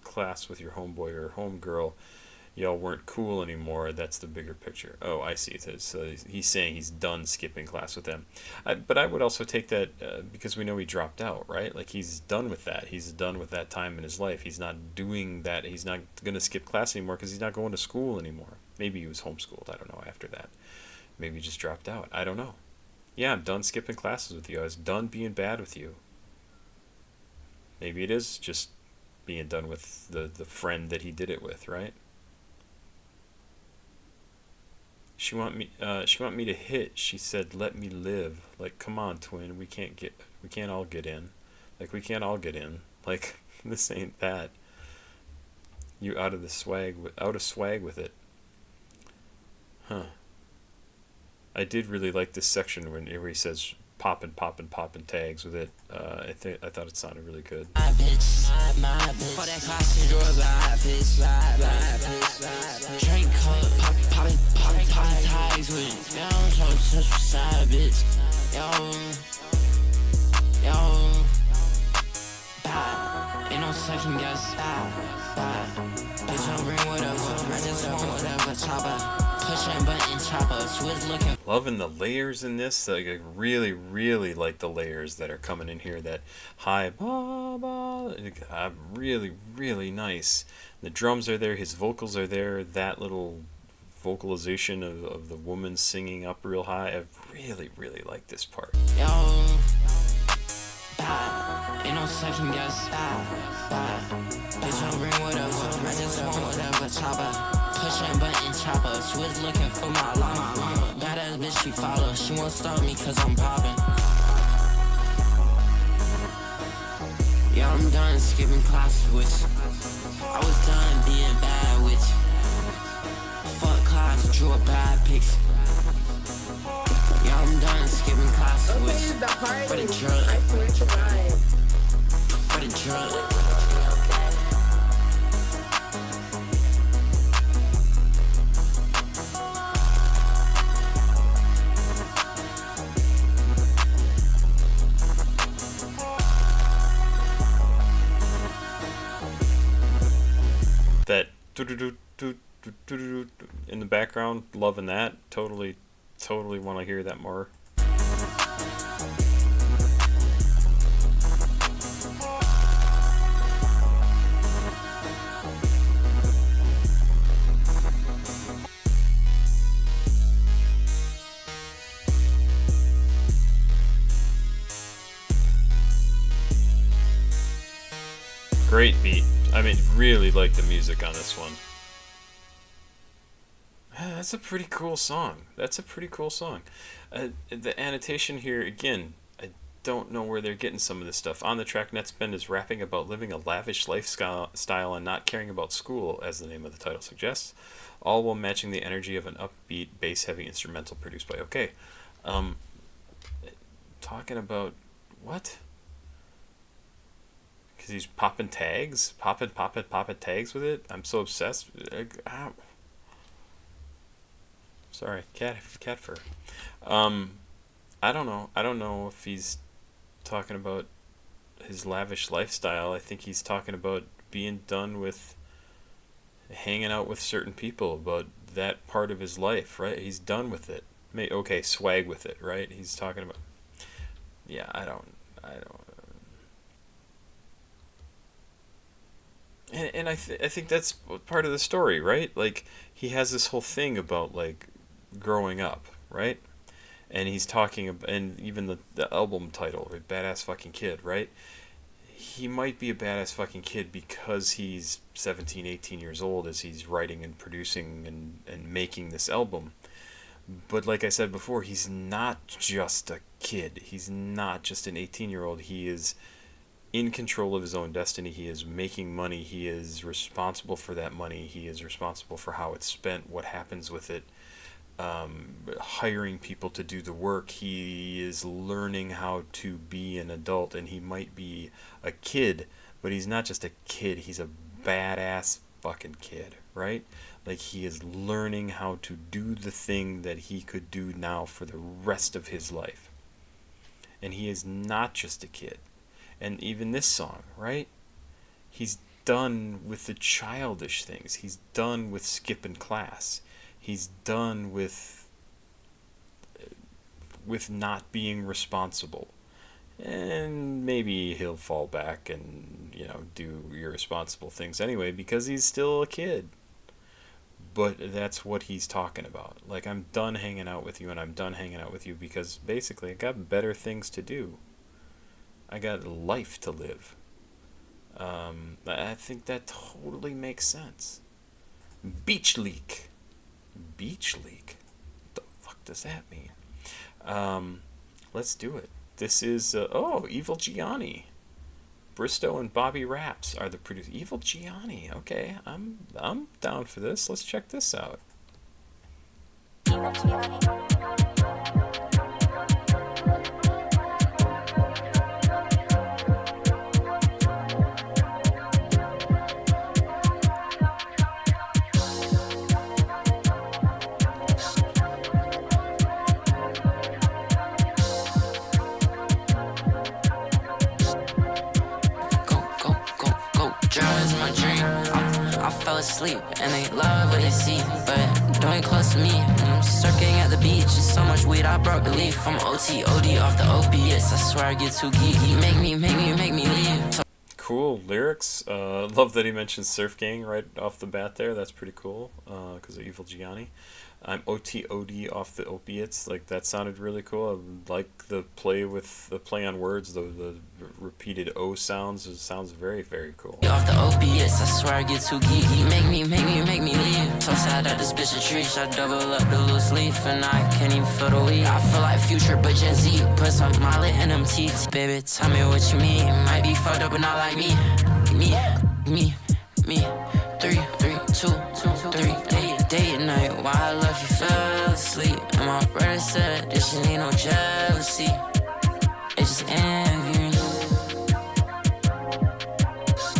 class with your homeboy or homegirl, y'all weren't cool anymore. That's the bigger picture. Oh, I see. So he's saying he's done skipping class with them. But I would also take that because we know he dropped out, right? Like, he's done with that. He's done with that time in his life. He's not doing that. He's not going to skip class anymore because he's not going to school anymore. Maybe he was homeschooled. I don't know after that. Maybe he just dropped out. I don't know. Yeah, I'm done skipping classes with you. I was done being bad with you. Maybe it is just being done with the friend that he did it with, right? She want me to hit. She said, "Let me live." Like, come on, twin. We can't all get in. Like, we can't all get in. Like, this ain't that. You out of swag with it. Huh. I did really like this section where he says poppin' tags with it. I thought it sounded really good. My bitch, my bitch. For that class, you're a bad bitch. Drink cup, poppin' tags with it. Yeah, I'm so such a side bitch. Yo, bad. Ain't no second guess. Bad. Bitch, don't bring whatever. I just want whatever. Chopper. Pushing button chopper. She was looking. Loving the layers in this. Like, I really like the layers that are coming in here. That high, really nice. The drums are there. His vocals are there. That little vocalization of the woman singing up real high. I really like this part. Yo, bad. Ain't no second guess. Bad. Bitch, don't bring whatever. I just want whatever. Chopper. Pushing button chopper. She was looking for my llama. Badass bitch, she follow. She won't stop me cause I'm popping. Yeah, I'm done skipping classes with you. I was done being bad with you. Fuck class, drew a bad picture. Yeah, I'm done skipping classes Okay, with you. the party. For the drug. I swear to God. For the drug. That in the background, loving that. Totally want to hear that more. Great beat. I mean, really like the music on this one. That's a pretty cool song. The annotation here, again, I don't know where they're getting some of this stuff. On the track, Nettspend is rapping about living a lavish lifestyle and not caring about school, as the name of the title suggests, all while matching the energy of an upbeat, bass-heavy instrumental produced by OK. Talking about what? Because he's popping tags, popping tags with it. I'm so obsessed. Sorry, cat fur. I don't know if he's talking about his lavish lifestyle. I think he's talking about being done with hanging out with certain people, about that part of his life, right? He's done with it. Okay, swag with it, right? He's talking about. Yeah, I don't. And I think that's part of the story, right? Like, he has this whole thing about, like, growing up, right? And he's talking about, and even the album title, right? Badass Fucking Kid, right? He might be a badass fucking kid because he's 17, 18 years old as he's writing and producing and making this album. But like I said before, he's not just a kid. He's not just an 18-year-old. He is in control of his own destiny. He is making money. He is responsible for that money. He is responsible for how it's spent, what happens with it, hiring people to do the work. He is learning how to be an adult, and he might be a kid, but he's not just a kid. He's a badass fucking kid, right? Like, he is learning how to do the thing that he could do now for the rest of his life. And he is not just a kid. And even this song, right? He's done with the childish things. He's done with skipping class. He's done with not being responsible. And maybe he'll fall back and, do irresponsible things anyway because he's still a kid. But that's what he's talking about. Like, I'm done hanging out with you, and I'm done hanging out with you because basically I got better things to do. I got life to live. I think that totally makes sense. Beach leak. does that mean? Let's do it. This is oh, Evil Gianni. Bristow and Bobby Raps are the producers. Evil Gianni. Okay, I'm down for this. Let's check this out. Evil Gianni. Asleep and they love what they see, but doing close to me. I'm surfing at the beach, it's so much weed I broke the leaf. I'm OT off the opiates. I swear I get too geeky. Make me leave. Cool lyrics. Love that he mentions Surf Gang right off the bat there. That's pretty cool. Because of Evil Gianni. I'm OT off the opiates. Like, that sounded really cool. I like the play on words. The repeated O sounds. It sounds very, very cool. Off the opiates, I swear I get too geeky. Make me leave. So sad that this bitch a tree. I double up the loose leaf and I can't even feel the weed. I feel like Future, but Gen Z. Put some Molly in them teeth. Baby, tell me what you mean. Might be fucked up, but not like me. Me. 3, 2, 3. Day and night, why I love you fell asleep. And my brother said this shit ain't no jealousy. It's just envy.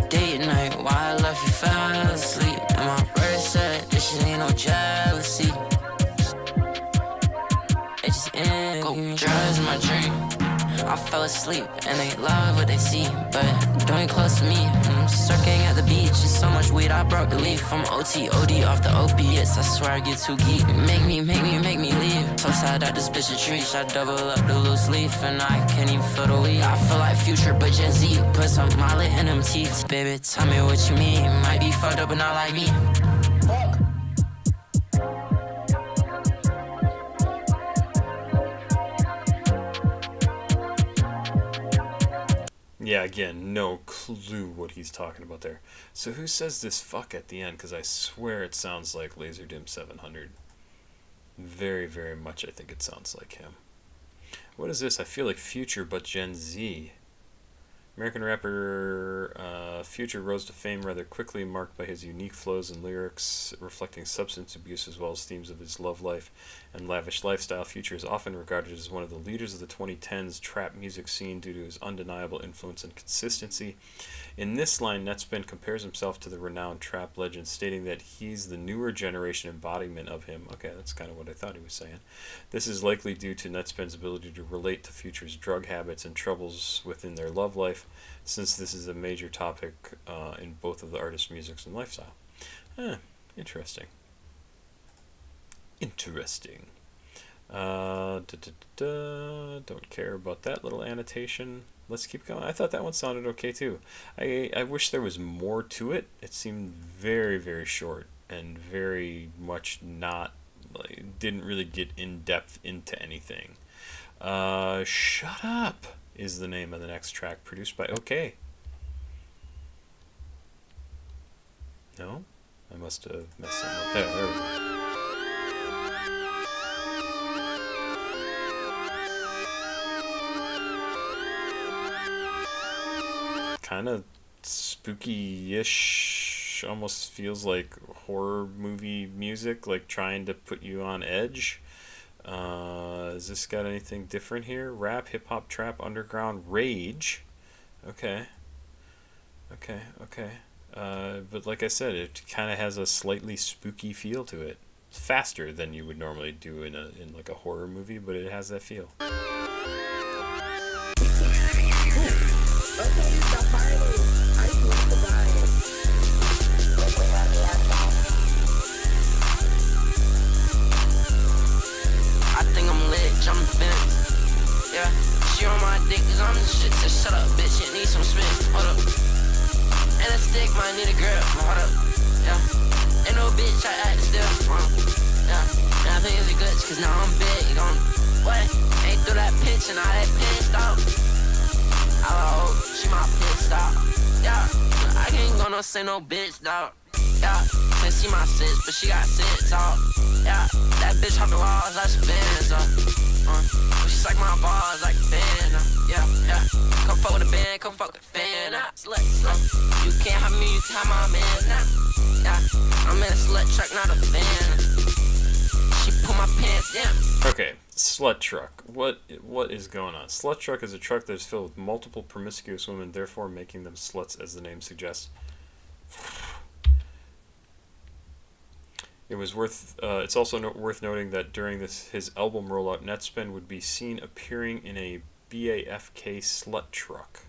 Day and night, why I love you fell asleep. And my brother said this shit ain't no jealousy. It's just envy. Go drugs in my dream. I fell asleep and they love what they see, but doing close to me. I'm surfing at the beach, it's so much weed I broke the leaf. I'm OT off the opiates. I swear I get too geek. Make me leave. So sad that this bitch a treat. I double up the loose leaf and I can't even feel the weed. I feel like Future, but Gen Z. Put some Molly in them teeth. Baby, tell me what you mean. Might be fucked up, but not like me. Yeah, again, no clue what he's talking about there. So who says this fuck at the end? Because I swear it sounds like Laserdisc 700. Very, very much I think it sounds like him. What is this? I feel like Future, but Gen Z. American rapper Future rose to fame rather quickly, marked by his unique flows and lyrics reflecting substance abuse as well as themes of his love life and lavish lifestyle. Future is often regarded as one of the leaders of the 2010s trap music scene due to his undeniable influence and consistency. In this line, Nettspend compares himself to the renowned trap legend, stating that he's the newer generation embodiment of him. Okay, that's kind of what I thought he was saying. This is likely due to Nettspend's ability to relate to Future's drug habits and troubles within their love life, since this is a major topic in both of the artist's music and lifestyle. Interesting. Don't care about that little annotation. Let's keep going. I thought that one sounded okay too. I wish there was more to it. It seemed very, very short and very much not, like, didn't really get in depth into anything. Shut Up is the name of the next track, produced by OK. No? I must have messed something up there. There we go. Kind of spooky-ish, almost feels like horror movie music, like trying to put you on edge. Has this got anything different here? Rap, hip-hop, trap, underground, rage. Okay. But like I said, it kind of has a slightly spooky feel to it. It's faster than you would normally do in like a horror movie, but it has that feel. I think I'm lit, jumping fence. Yeah, she on my dick, cause I'm the shit. Just shut up, bitch, it needs some spit. Hold up. And a stick might need a grip. Hold up. Yeah. Ain't no bitch, I act still. Yeah. And I think it's a glitch, cause now I'm big. What? Ain't through that pitch and all that pissed off. Hello, she my pit stop. Yeah. I can't gonna say no bitch, dog. Yeah, can't see my sis, but she got sits off. Yeah, that bitch off the walls like she bands up. She's like my balls like a band. Yeah, yeah. Come fuck with the band, come fuck with the fan. Slut. You can't have me, you can have my man. Yeah, I'm in a slut truck, not a van. She put my pants down. Okay, slut truck. What is going on? Slut truck is a truck that is filled with multiple promiscuous women, therefore making them sluts, as the name suggests. It was worth. It's also worth noting that during his album rollout, Nettspend would be seen appearing in a BAFK slut truck.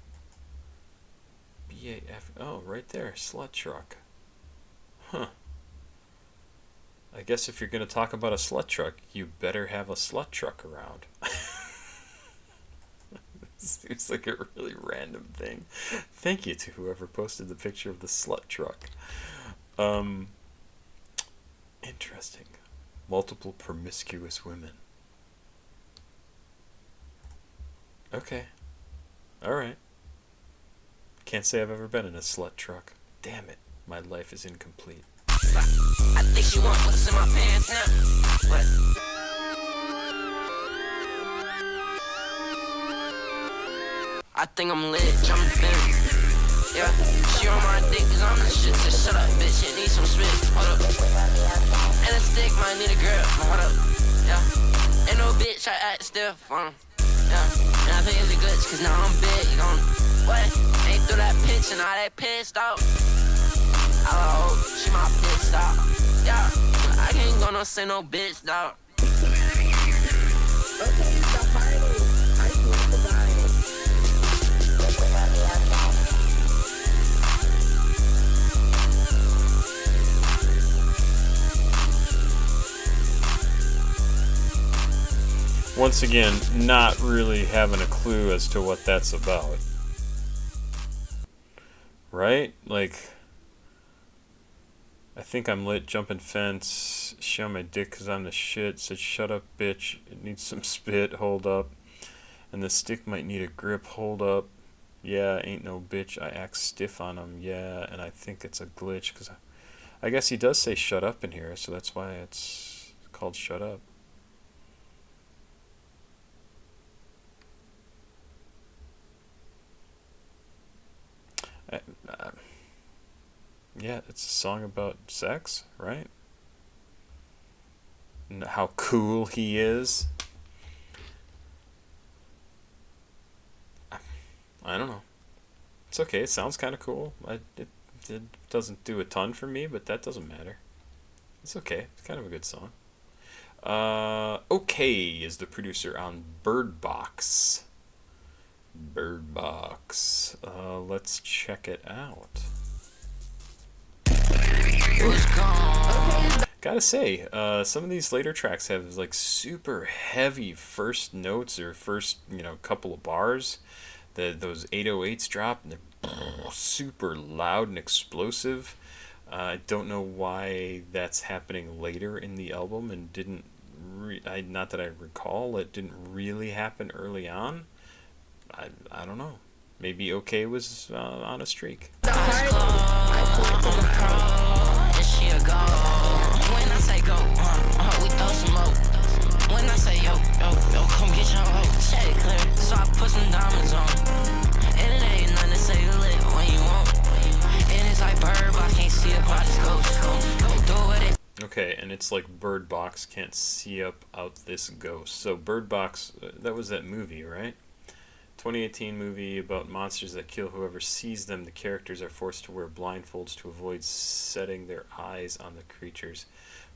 Oh, right there, slut truck. Huh. I guess if you're going to talk about a slut truck, you better have a slut truck around. Seems like a really random thing. Thank you to whoever posted the picture of the slut truck. Interesting. Multiple promiscuous women. Okay. Alright. Can't say I've ever been in a slut truck. Damn it. My life is incomplete. I think she want what's in my pants now. What? I think I'm lit, jumping fin. Yeah, she on my dick cause I'm the shit. Just shut up, bitch, it needs some spit. Hold up. And a stick might need a grip. Hold up. Yeah. Ain't no bitch, I act stiff on 'em. Yeah. And I think it's a glitch cause now I'm big on 'em. What? Ain't through that pitch and all that pissed off. Hello, she my bitch, dog. Yeah, I can't gonna say no bitch, dog. Okay, stop fighting. I swear to God. Once again, not really having a clue as to what that's about. Right? Like, I think I'm lit, jumping fence, show my dick cause I'm the shit, said shut up bitch, it needs some spit, hold up, and the stick might need a grip, hold up, yeah, ain't no bitch, I act stiff on him, yeah, and I think it's a glitch, cause I guess he does say shut up in here, so that's why it's called shut up. Yeah, it's a song about sex, right? And how cool he is. I don't know. It's okay. It sounds kind of cool. It doesn't do a ton for me, but that doesn't matter. It's okay. It's kind of a good song. Okay is the producer on Birdbox. Birdbox. Let's check it out. Gotta say, some of these later tracks have like super heavy first notes or first, couple of bars. Those 808s drop and they're super loud and explosive. I don't know why that's happening later in the album and didn't. Not that I recall, it didn't really happen early on. I don't know. Maybe OK was on a streak. When I say go, we throw some more. When I say yo, come get your hoe. Shade clear, so I put some diamonds on. And it ain't nothing to say lit when you want. And it's like Birdbox, can't see it, but I just go do with it. Okay, and it's like Birdbox can't see up out this ghost. So Birdbox, that was that movie, right? 2018 movie about monsters that kill whoever sees them. The characters are forced to wear blindfolds to avoid setting their eyes on the creatures.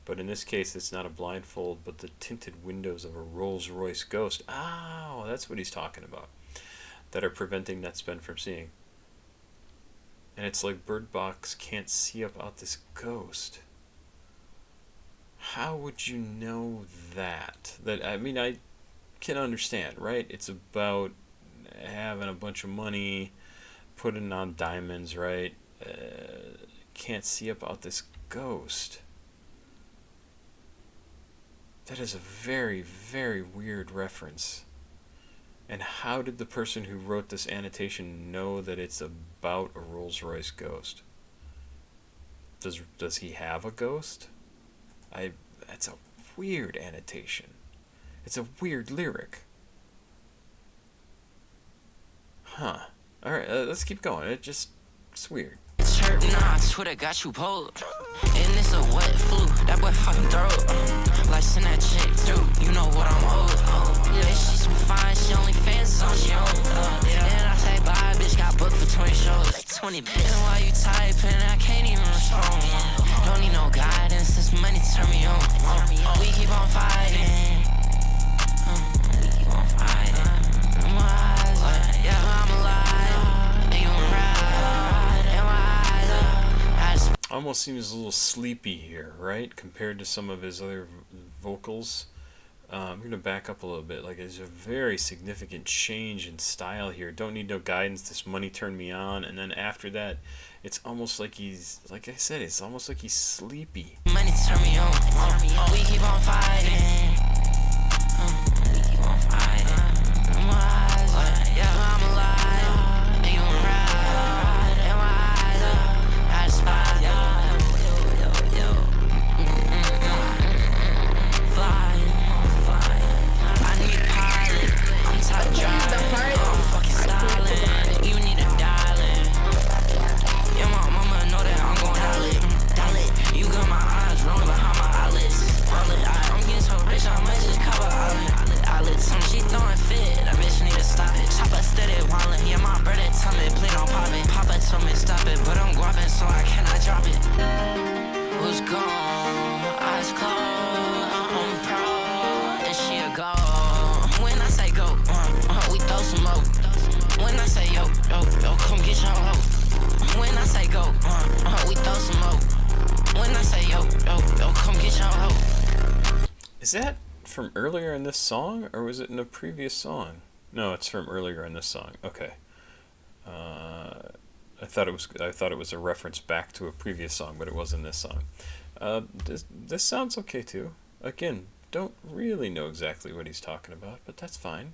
But in this case, it's not a blindfold, but the tinted windows of a Rolls-Royce ghost. Oh, that's what he's talking about. That are preventing Nettspend from seeing. And it's like Birdbox can't see up out this ghost. How would you know that? I can understand, right? It's about having a bunch of money, putting on diamonds, right? Can't see about this ghost. That is a very, very weird reference. And how did the person who wrote this annotation know that it's about a Rolls-Royce ghost? Does he have a ghost? That's a weird annotation. It's a weird lyric. Huh. Alright, let's keep going. It's weird. Chirp, nah, Twitter got you pulled. And it's a wet flu, that boy fucking throat. Like send that chick through, you know what I'm owed. Yeah, she's so fine, she only fans on she own. And I say bye, bitch, got booked for 20 shows. Like 20 bitch. And while you typing, I can't even respond. Don't need no guidance, this money turn me on. We keep on fighting. We keep on fighting. I'm alive, yeah, I'm alive. And you ride, and my eyes are. Almost seems a little sleepy here, right? Compared to some of his other vocals. I'm going to back up a little bit. Like, there's a very significant change in style here. Don't need no guidance. This money turned me on. And then after that, it's almost like he's, like I said, it's almost like he's sleepy. Money turn me on. We keep on fighting. We keep on fighting. I'm alive. Yeah, I'm alive. And you ride. And my eyes are. I spy. Is that from earlier in this song, or was it in a previous song? No, it's from earlier in this song. Okay. I thought it was a reference back to a previous song, but it wasn't this song. This sounds okay too. Again, don't really know exactly what he's talking about, but that's fine.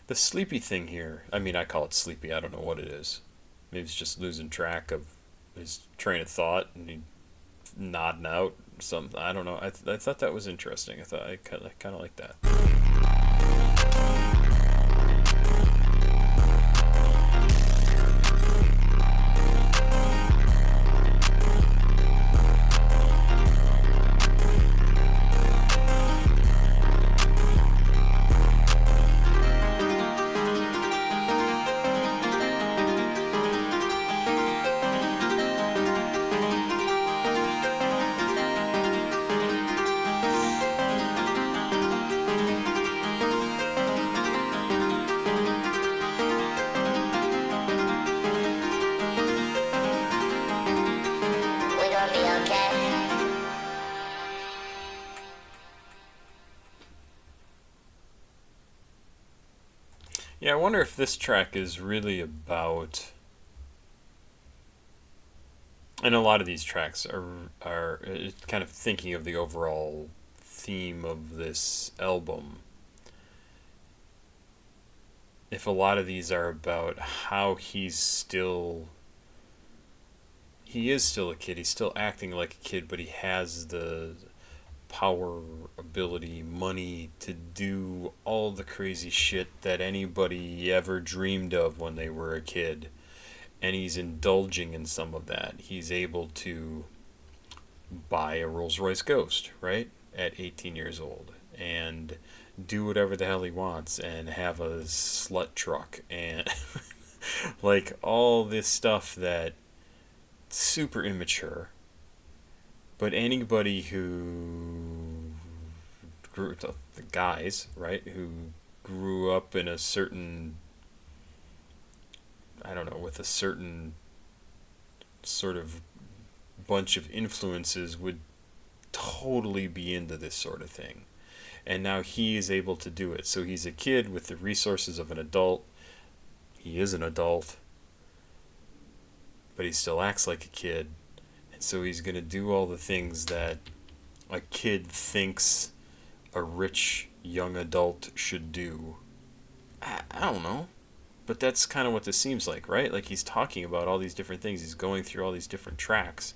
The sleepy thing here, I mean, I call it sleepy. I don't know what it is. Maybe he's just losing track of his train of thought and he nodding out something. I don't know. I thought that was interesting. I kind of like that. Yeah, I wonder if this track is really about, and a lot of these tracks are kind of thinking of the overall theme of this album. If a lot of these are about how he is still a kid, he's still acting like a kid, but he has the power, ability, money to do all the crazy shit that anybody ever dreamed of when they were a kid, and he's indulging in some of that. He's able to buy a Rolls-Royce Ghost, right, at 18 years old, and do whatever the hell he wants, and have a slut truck, and like all this stuff that super immature. But anybody who grew, the guys, right, who grew up in a certain, I don't know, with a certain sort of bunch of influences would totally be into this sort of thing. And now he is able to do it. So he's a kid with the resources of an adult. He is an adult, but he still acts like a kid. So he's going to do all the things that a kid thinks a rich young adult should do. I don't know. But that's kind of what this seems like, right? Like he's talking about all these different things. He's going through all these different tracks,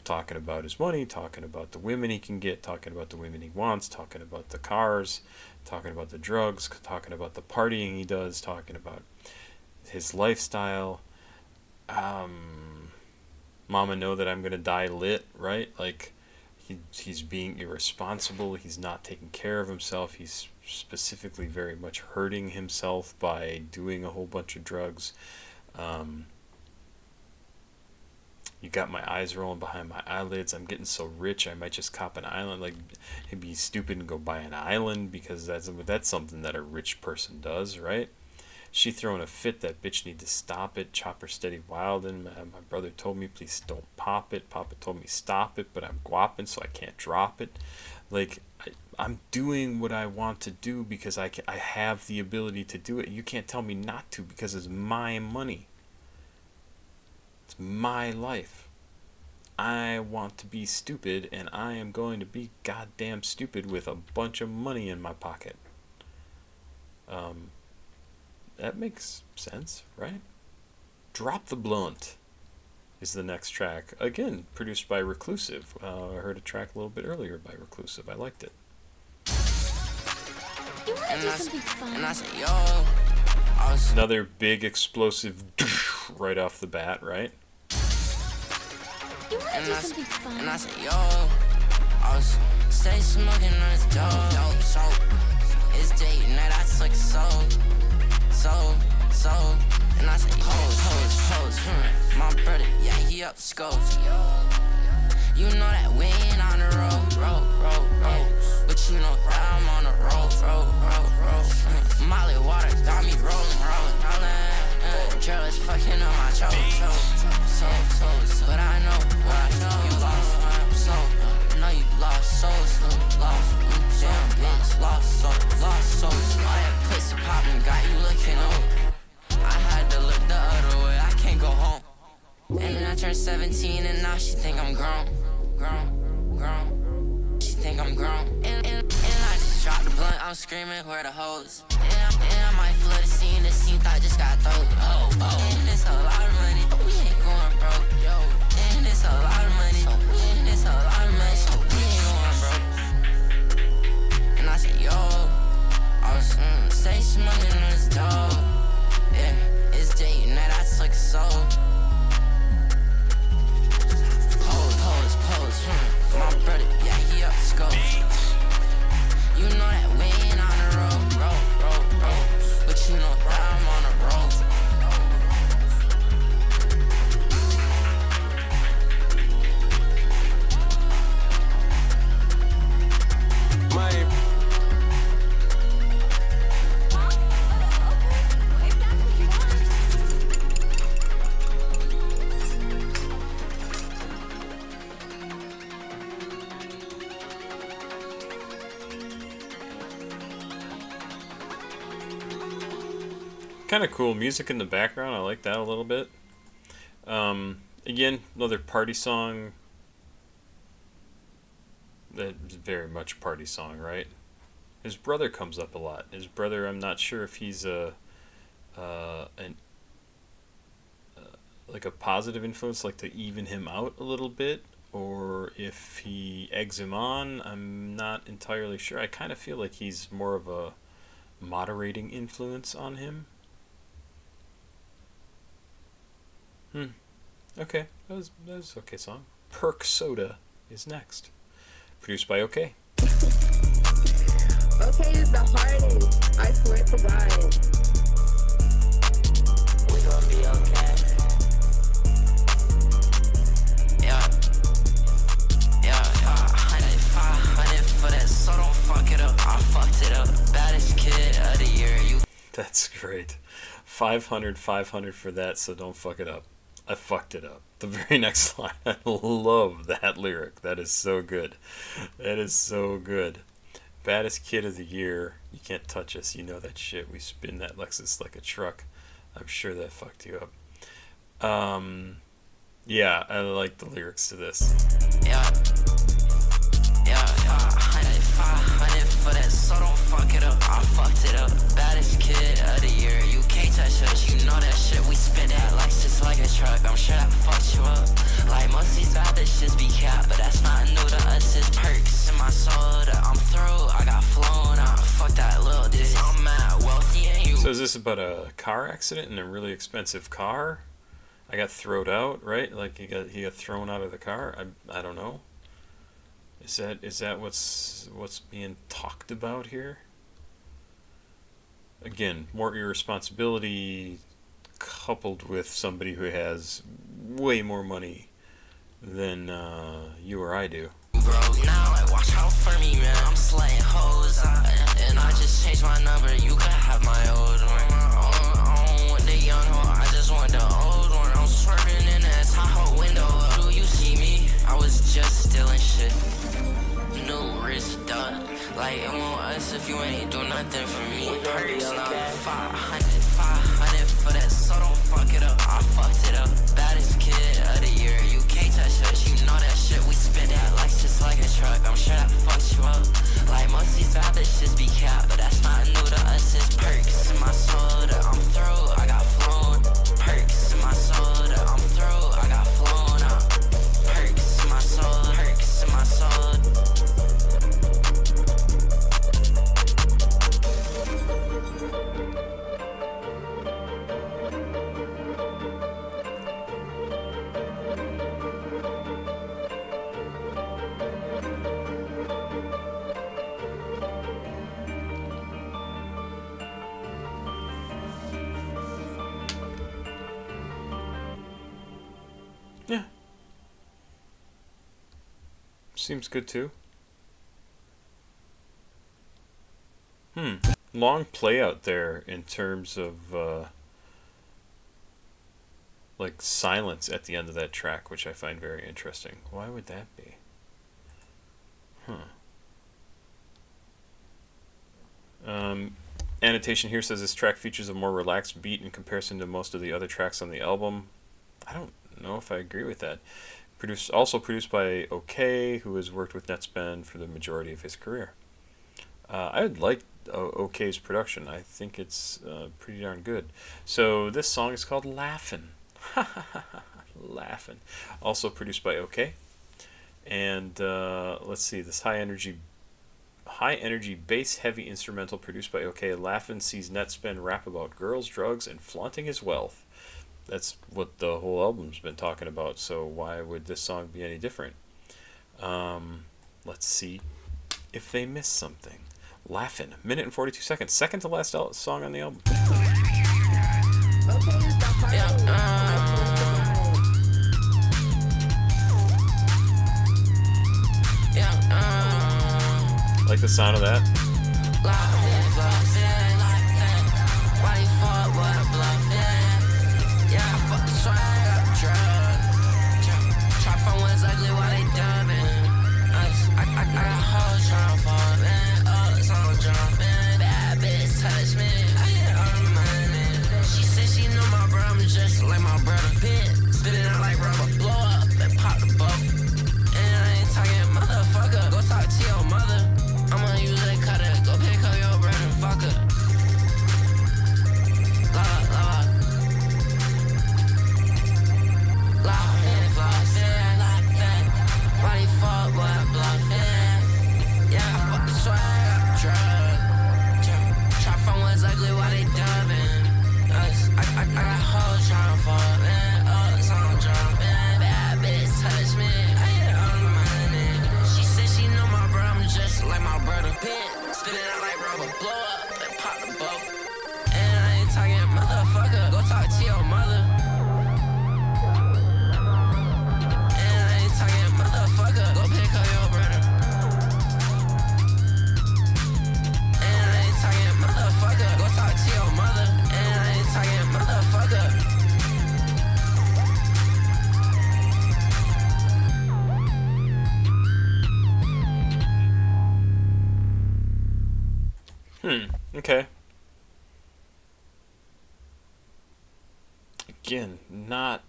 talking about his money, talking about the women he can get, talking about the women he wants, talking about the cars, talking about the drugs, talking about the partying he does, talking about his lifestyle. Mama know that I'm gonna die lit, right? Like he's being irresponsible. He's not taking care of himself. He's specifically very much hurting himself by doing a whole bunch of drugs. You got my eyes rolling behind my eyelids. I'm getting so rich, I might just cop an island. Like, it'd be stupid and go buy an island because that's something that a rich person does, right? She throwing a fit. That bitch need to stop it. Chopper steady wildin'. My brother told me, please don't pop it. Papa told me stop it, but I'm guapping, so I can't drop it. Like, I'm doing what I want to do because I have the ability to do it. You can't tell me not to because it's my money. It's my life. I want to be stupid, and I am going to be goddamn stupid with a bunch of money in my pocket. That makes sense, right? Drop the Blunt is the next track. Again, produced by Reclusive. I heard a track a little bit earlier by Reclusive. I liked it. You want to do something fun? And I said, yo. Another big explosive right off the bat, right? You want to do something fun? And I said, yo. I was stay smoking on this dope. So, it's date night. I took it so. And I said, pose. My brother, yeah, he up scope. You know that we ain't on the road. But you know that I'm on the road. Molly water got me rolling. Girl is fucking on my choke. But I know you lost. No, you lost souls. Lost. Damn, bitch, lost souls. All that pussy popping got you looking old. I had to look the other way. I can't go home. And then I turned 17 and now she think I'm grown. She think I'm grown. And I just dropped the blunt. I'm screaming where the hoes. And I might flood the scene. The scene thought just got thrown. And it's a lot of money. We ain't going broke. And it's a lot of money. And it's a lot of money. We ain't going broke. And I said, yo, I was stay smoking on this dope. Yeah, it's date night. I took it so. Pose. My brother, yeah, he up scope. You know that we ain't on the road. But you know that I'm on the road. Kind of cool music in the background. I like that a little bit. Again, another party song. That's very much party song, right? His brother comes up a lot. His brother, I'm not sure if he's like a positive influence, like to even him out a little bit, or if he eggs him on. I'm not entirely sure. I kind of feel like he's more of a moderating influence on him. Okay, that was okay song. Perc Soda is next. Produced by OK. Okay is the hardest. I swear to God. We gon' be okay. Yeah. 500 for that, so don't fuck it up. I fucked it up. Baddest kid of the year. That's great. 500 for that, so don't fuck it up. I fucked it up. The very next line. I love that lyric. That is so good. That is so good. Baddest kid of the year. You can't touch us. You know that shit. We spin that Lexus like a truck. I'm sure that fucked you up. Yeah, I like the lyrics to this. Yeah. 500 for that, so don't fuck it up. I fucked it up. Baddest kid of the year. You can't touch truck, I'm sure that fucks you up. Like most of these bad bitches be capped, but that's not new to us. It's perks in my soda. I'm through, I got flown out. Fuck that little diss. I'm mad wealthy and you. So is this about a car accident in a really expensive car? I got thrown out, right? Like he got thrown out of the car. I don't know. Is that what's being talked about here? Again, more irresponsibility coupled with somebody who has way more money than you or I do. Bro, now like watch out for me, man. I'm slaying hoes, and I just changed my number. You can have my old one. I don't want the young one, I just want the old one. I'm swerving in that Tahoe window. Do you see me? I was just stealing shit. New wrist done. Like it won't us if you ain't do nothing for me. Perks now 500 for that, so don't fuck it up. I fucked it up. Baddest kid of the year. You can't touch us, you know that shit. We spin that like just like a truck. I'm sure that fucks you up. Like most of these bad bitches be capped, but that's not new to us. It's perks in my soda. I'm through, I got flown. Perks in my soda. I'm through, I got flown out. Perks in my soda. Perks in my soda. Yeah. Seems good too. Long play out there in terms of like silence at the end of that track, which I find very interesting. Why would that be? Annotation here says this track features a more relaxed beat in comparison to most of the other tracks on the album. I don't know if I agree with that. Also produced by OK, who has worked with Nettspend for the majority of his career. I would like OK's production. I think it's pretty darn good. So this song is called Laughin'. Laughin'. Also produced by OK. And let's see, this high energy bass heavy instrumental produced by OK. Laughin' sees Nettspend rap about girls, drugs, and flaunting his wealth. That's what the whole album's been talking about, so why would this song be any different? Let's see if they missed something. Laughin', minute and 42 seconds. Second to last song on the album. Like the sound of that? Okay. Again, not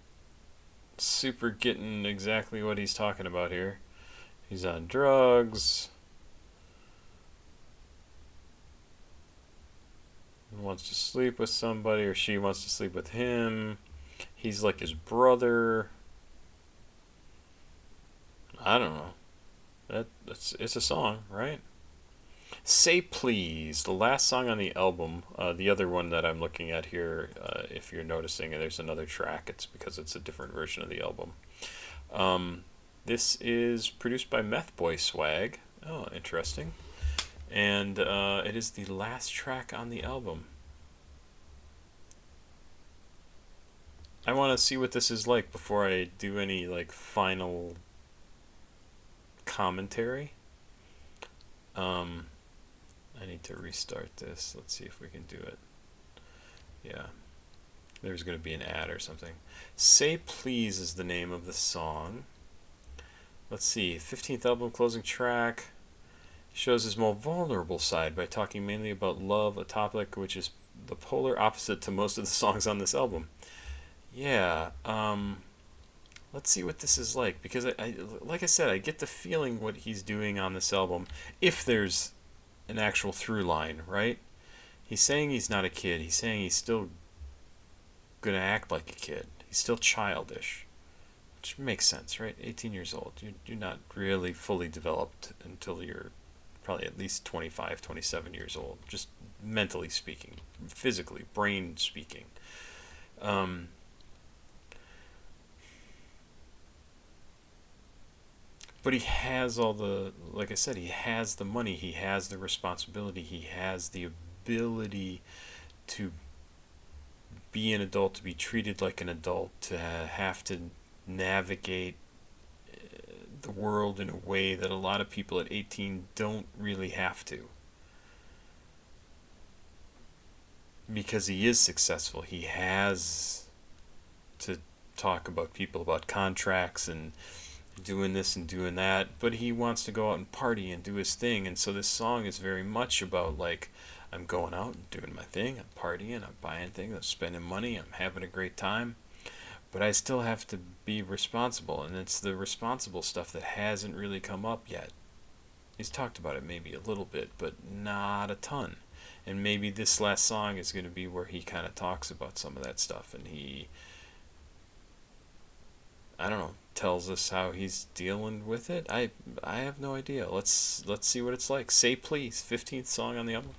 super getting exactly what he's talking about here. He's on drugs. He wants to sleep with somebody, or she wants to sleep with him. He's like his brother. I don't know. It's a song, right? Say Please, the last song on the album. The other one that I'm looking at here, if you're noticing, there's another track. It's because it's a different version of the album. This is produced by Meth Boy Swag. Oh, interesting. And it is the last track on the album. I want to see what this is like before I do any like final commentary. I need to restart this. Let's see if we can do it. Yeah. There's going to be an ad or something. Say Please is the name of the song. Let's see. 15th album closing track. Shows his more vulnerable side by talking mainly about love, a topic which is the polar opposite to most of the songs on this album. Yeah. Let's see what this is like, because I like I said, I get the feeling what he's doing on this album, if there's an actual through line, right? He's saying he's not a kid. He's saying he's still gonna act like a kid. He's still childish, which makes sense, right? 18 years old. You're not really fully developed until you're probably at least 25, 27 years old, just mentally speaking, physically, brain speaking. But he has all the, like I said, he has the money, he has the responsibility, he has the ability to be an adult, to be treated like an adult, to have to navigate the world in a way that a lot of people at 18 don't really have to. Because he is successful, he has to talk about people, about contracts and doing this and doing that, but he wants to go out and party and do his thing. And so this song is very much about, like, I'm going out and doing my thing, I'm partying, I'm buying things, I'm spending money, I'm having a great time, but I still have to be responsible. And it's the responsible stuff that hasn't really come up yet. He's talked about it maybe a little bit, but not a ton. And maybe this last song is going to be where he kind of talks about some of that stuff, and he, I don't know, tells us how he's dealing with it. I have no idea. Let's see what it's like. Say Please, 15th song on the album.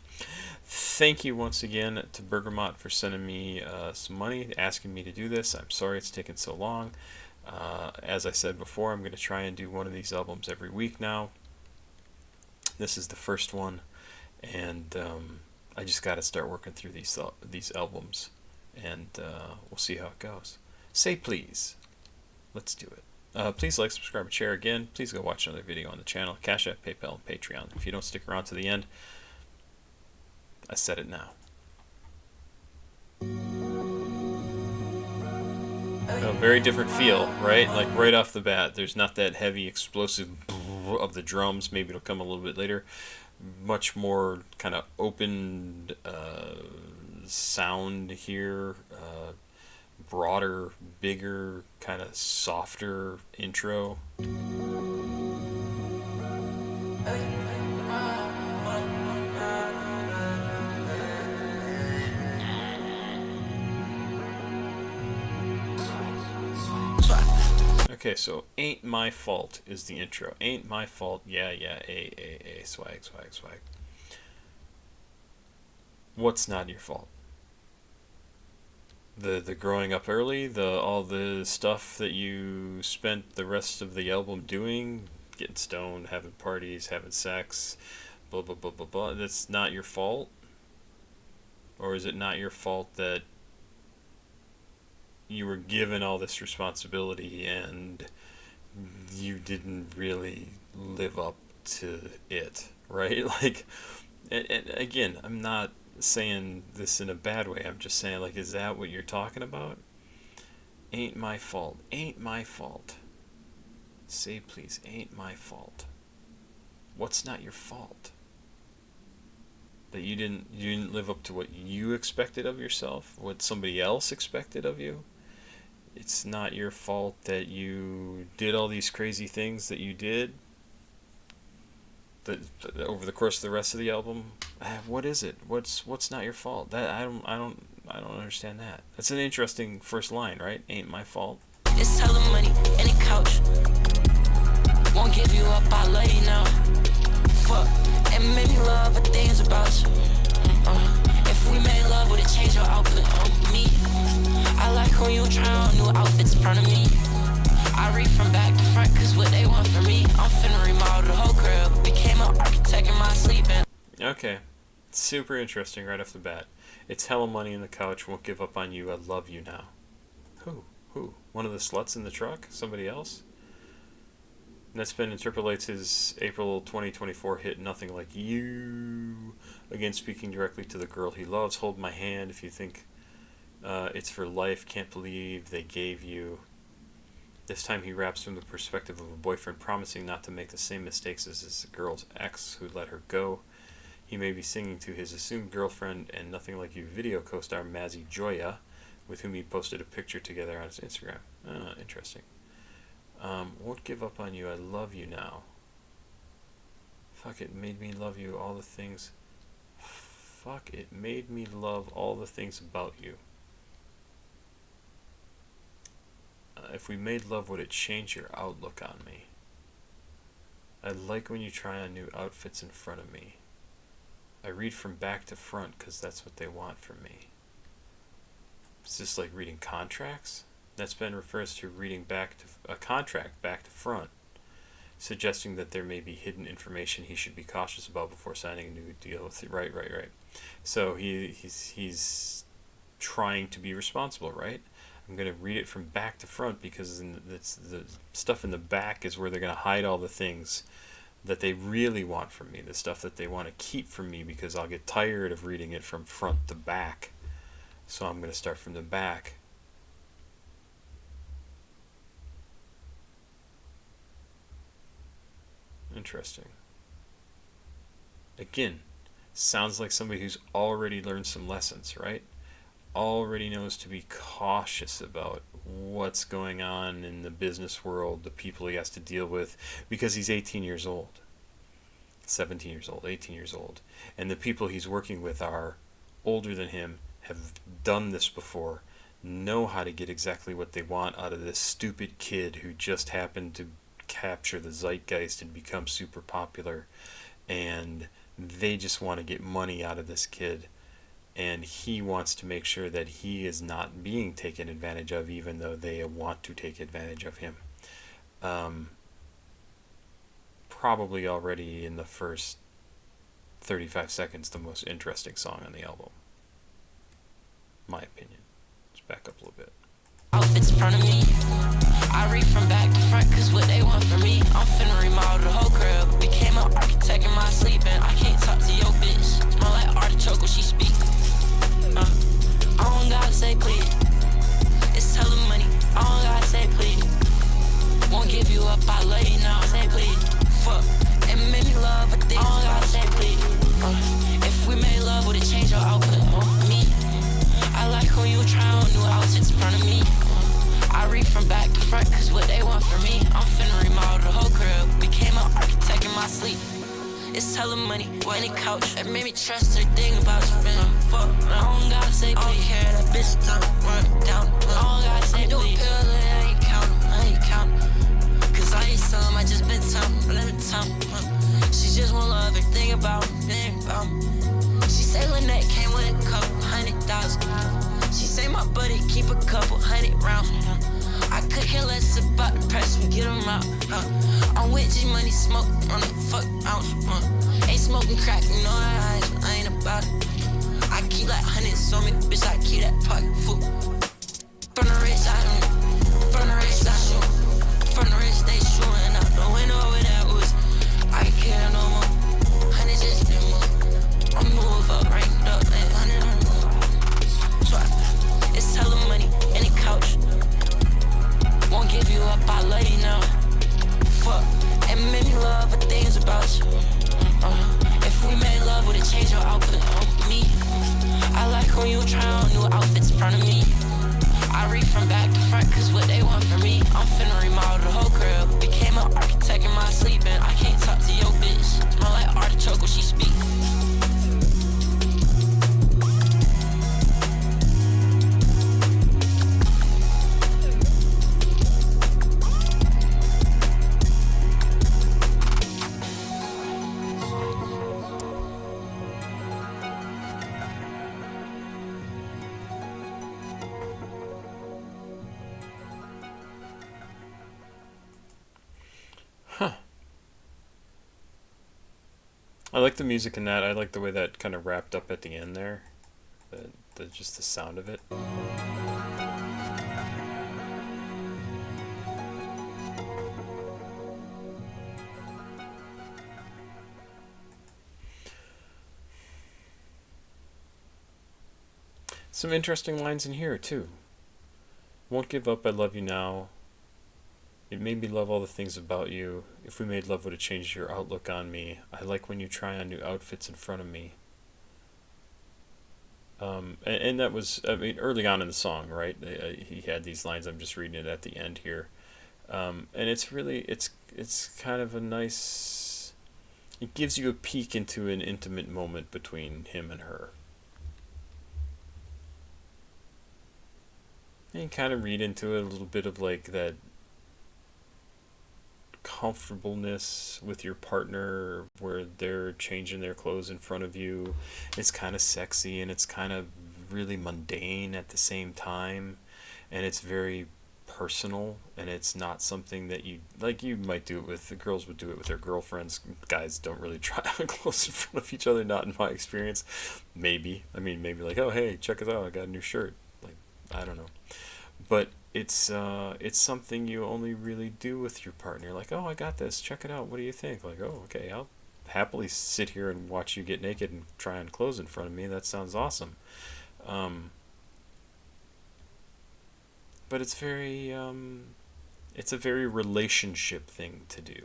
Thank you once again to Bergamot for sending me some money, asking me to do this. I'm sorry it's taken so long. As I said before, I'm going to try and do one of these albums every week now. This is the first one, and I just got to start working through these albums, and we'll see how it goes. Say Please. Let's do it. Please like, subscribe, and share. Again, please go watch another video on the channel. CashApp, PayPal, and Patreon. If you don't stick around to the end, I said it now. A very different feel, right? Like right off the bat, there's not that heavy explosive of the drums. Maybe it'll come a little bit later. Much more kind of open sound here. Broader, bigger, kind of softer intro. Okay, so Ain't My Fault is the intro. Ain't my fault, yeah, swag. What's not your fault? The growing up early, all the stuff that you spent the rest of the album doing, getting stoned, having parties, having sex, blah blah blah blah blah. That's not your fault? Or is it not your fault that you were given all this responsibility and you didn't really live up to it, right? Like, and again, I'm not saying this in a bad way. I'm just saying, like, is that what you're talking about? Ain't my fault. Ain't my fault. Say please, ain't my fault. What's not your fault? That you didn't live up to what you expected of yourself, what somebody else expected of you. It's not your fault that you did all these crazy things that you did. Over the course of the rest of the album, what is it? What's not your fault? That I don't I don't understand that. That's an interesting first line, right? Ain't my fault. It's hella money and a couch. Won't give you up, I love you now. Fuck, and make me love the things about you. If we made love, would it change your outfit on me? I like when you try on new outfits in front of me. I read from back to front, cause what they want from me. I'm finna remodel the whole crib. Became an architect in my sleeping. Okay. Super interesting right off the bat. It's hella money in the couch, won't give up on you, I love you now. Who? One of the sluts in the truck? Somebody else? Nettspend interpolates his April 2024 hit Nothing Like You. Again, speaking directly to the girl he loves. Hold my hand if you think it's for life. Can't believe they gave you. This time he raps from the perspective of a boyfriend promising not to make the same mistakes as his girl's ex who let her go. He may be singing to his assumed girlfriend and Nothing Like You video co-star Mazzy Joya, with whom he posted a picture together on his Instagram. Interesting. Won't give up on you, I love you now. Fuck, it made me love you, all the things. Fuck, it made me love all the things about you. If we made love, would it change your outlook on me? I like when you try on new outfits in front of me. I read from back to front because that's what they want from me. Is this like reading contracts? Nettspend refers to reading back to a contract back to front, suggesting that there may be hidden information he should be cautious about before signing a new deal with it. Right. So he's trying to be responsible, right? I'm going to read it from back to front because it's the stuff in the back is where they're going to hide all the things that they really want from me, the stuff that they want to keep from me, because I'll get tired of reading it from front to back. So I'm going to start from the back. Interesting. Again, sounds like somebody who's already learned some lessons, right? Already knows to be cautious about what's going on in the business world, the people he has to deal with, because he's 18 years old, 17 years old, 18 years old. And the people he's working with are older than him, have done this before, know how to get exactly what they want out of this stupid kid who just happened to capture the zeitgeist and become super popular, and they just want to get money out of this kid. And he wants to make sure that he is not being taken advantage of, even though they want to take advantage of him. Probably already in the first 35 seconds, the most interesting song on the album. My opinion. Let's back up a little bit. Outfits in front of me. I read from back to front, cause what they want from me. I'm finna remodel the whole crib. Became an architect in my sleep, and I can't talk to your bitch. Smell like artichoke when she speak. I don't gotta say please. It's hella money. I don't gotta say please. Won't give you up, I love you now. Say please. Fuck, and make me love a thing. I don't gotta say please. If we made love, would it change your outfit on me? I like when you try on new outfits in front of me. I read from back to front, cause what they want from me. I'm finna remodel the whole crib. Became an architect in my sleep. It's hella money, when it couch. It made me trust everything about you, man. Fuck, I don't gotta say please. I don't care, that bitch time run down. I don't gotta say please. I ain't count. Cause I ain't some, I just been time, let me time. She just want love, everything about me. She say Lynette came with a couple $100,000. She say my buddy keep a couple $100 rounds. I could care less about the press, we get them out. I'm with G Money, smoke on the fuck ounce. Ain't smoking crack, you know I ain't about it. I keep like hundreds on me, bitch, I keep that pocket full. From the rich, I don't. From the rich, I shoot. From the rich, they shooting out the window where that was. I can't no more. Honey just didn't move. I move up, ranked up, like 100 on the move. So it's hella money in the couch. Won't give you up, I love you now. Fuck, and make me love the things about you. If we made love, would it change your outfit on me? I like when you try on new outfits in front of me. I like the music in that. I like the way that kind of wrapped up at the end there. Just the sound of it. Some interesting lines in here too. Won't give up, I love you now. It made me love all the things about you. If we made love, would it change your outlook on me? I like when you try on new outfits in front of me. And that was, I mean, early on in the song, right? He had these lines. I'm just reading it at the end here, and it's really, it's kind of a nice. It gives you a peek into an intimate moment between him and her. And you kind of read into it a little bit of like that comfortableness with your partner where they're changing their clothes in front of you. It's kind of sexy and it's kind of really mundane at the same time, and it's very personal, and it's not something that you like. You might do it with the girls, would do it with their girlfriends. Guys don't really try on clothes in front of each other, not in my experience. Maybe, I mean, maybe like, oh hey, check it out, I got a new shirt. Like, I don't know, but it's something you only really do with your partner. Like, oh, I got this, check it out, what do you think? Like, oh, okay, I'll happily sit here and watch you get naked and try on clothes in front of me. That sounds awesome. But it's a very relationship thing to do,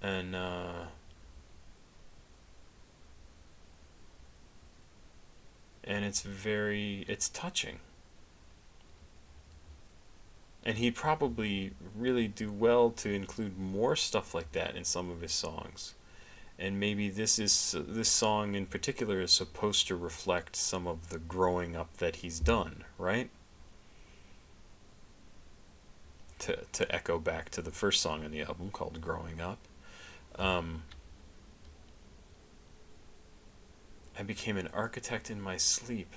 and it's touching. And he'd probably really do well to include more stuff like that in some of his songs. And maybe this song in particular is supposed to reflect some of the growing up that he's done, right? To echo back to the first song on the album called Growing Up. I became an architect in my sleep.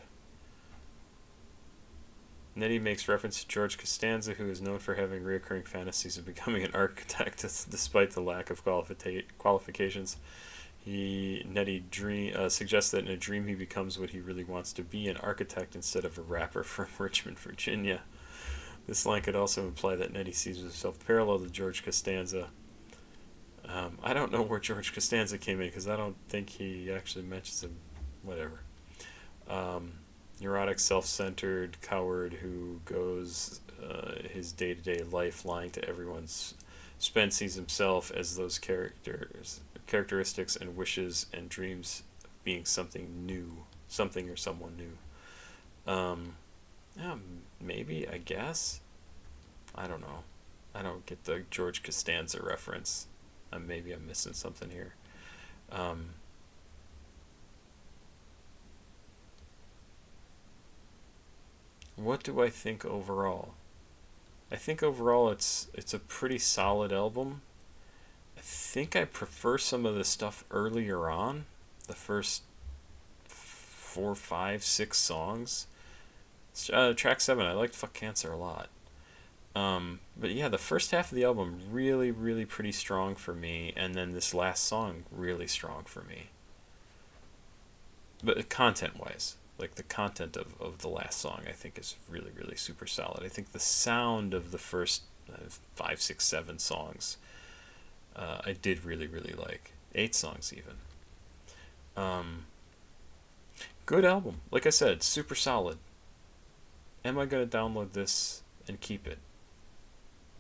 Nettie makes reference to George Costanza, who is known for having recurring fantasies of becoming an architect despite the lack of qualifications. Nettie suggests that in a dream he becomes what he really wants to be, an architect instead of a rapper from Richmond, Virginia. This line could also imply that Nettie sees himself parallel to George Costanza. I don't know where George Costanza came in because I don't think he actually mentions him. Whatever. Neurotic, self-centered coward who goes his day-to-day life lying to everyone. Spence sees himself as those characteristics and wishes and dreams being something new, something or someone new. Yeah, maybe, I guess. I don't know. I don't get the George Costanza reference. Maybe I'm missing something here. What do I think overall? I think overall it's a pretty solid album. I think I prefer some of the stuff earlier on, the first 4, 5, 6 songs. Track 7, I liked Fuck Cancer a lot. But yeah, the first half of the album really, really pretty strong for me, and then this last song really strong for me. But content-wise, like the content of the last song, I think is really, really super solid. I think the sound of the first 5, 6, 7 songs, I did really, really like. 8 songs even. Good album. Like I said, super solid. Am I going to download this and keep it?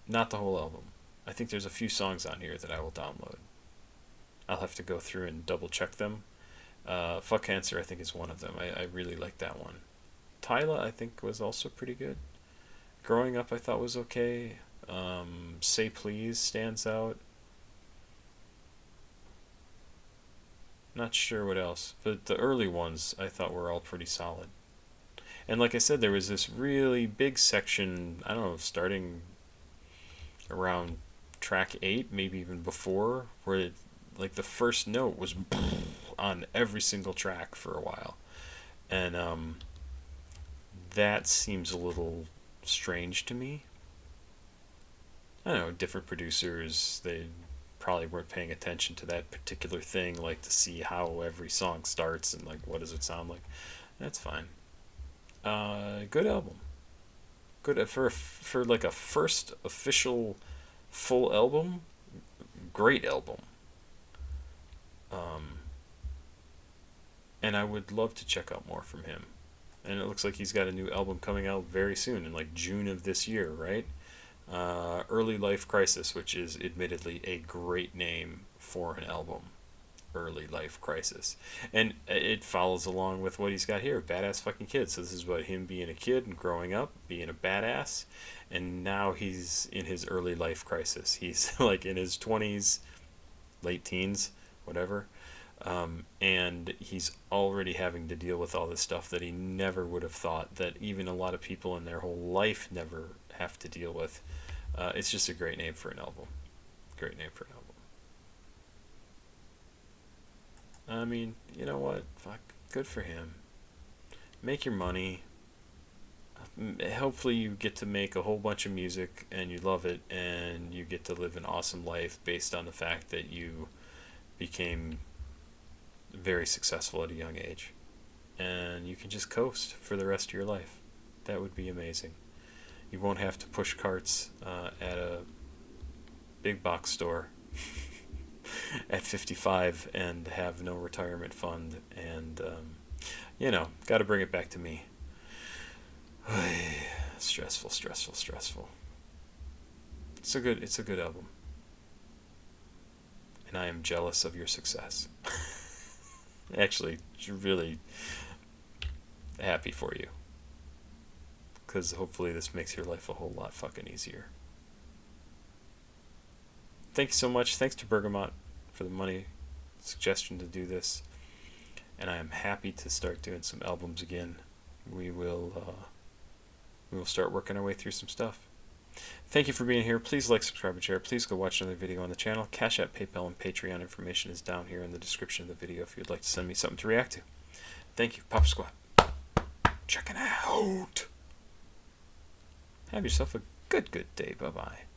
Not the whole album. I think there's a few songs on here that I will download. I'll have to go through and double check them. Fuck Cancer, I think, is one of them. I really like that one. Tyla, I think, was also pretty good. Growing Up, I thought was okay. Say Please stands out. Not sure what else, but the early ones I thought were all pretty solid. And like I said, there was this really big section, I don't know, starting around track 8, maybe even before, where like the first note was on every single track for a while. And that seems a little strange to me. I don't know, different producers, they probably weren't paying attention to that particular thing, like to see how every song starts and like what does it sound like. That's fine. Good album. Good for like a first official full album. Great album. And I would love to check out more from him. And it looks like he's got a new album coming out very soon, in like June of this year, right? Early Life Crisis, which is admittedly a great name for an album. Early Life Crisis. And it follows along with what he's got here, Badass Fucking Kid. So this is about him being a kid and growing up, being a badass, and now he's in his early life crisis. He's like in his 20s, late teens, whatever. And he's already having to deal with all this stuff that he never would have thought that even a lot of people in their whole life never have to deal with. It's just a great name for an album. Great name for an album. I mean, you know what? Fuck, good for him. Make your money. Hopefully you get to make a whole bunch of music and you love it and you get to live an awesome life based on the fact that you became very successful at a young age. And you can just coast for the rest of your life. That would be amazing. You won't have to push carts at a big box store at 55 and have no retirement fund, and got to bring it back to me. Stressful. It's a good album, and I am jealous of your success. Actually, really happy for you, because hopefully this makes your life a whole lot fucking easier. Thank you so much. Thanks to Bergamot for the money suggestion to do this. And I am happy to start doing some albums again. We will start working our way through some stuff. Thank you for being here. Please like, subscribe, and share. Please go watch another video on the channel. CashApp, PayPal, and Patreon information is down here in the description of the video if you'd like to send me something to react to. Thank you. Papa Squat. Check it out. Have yourself a good day. Bye-bye.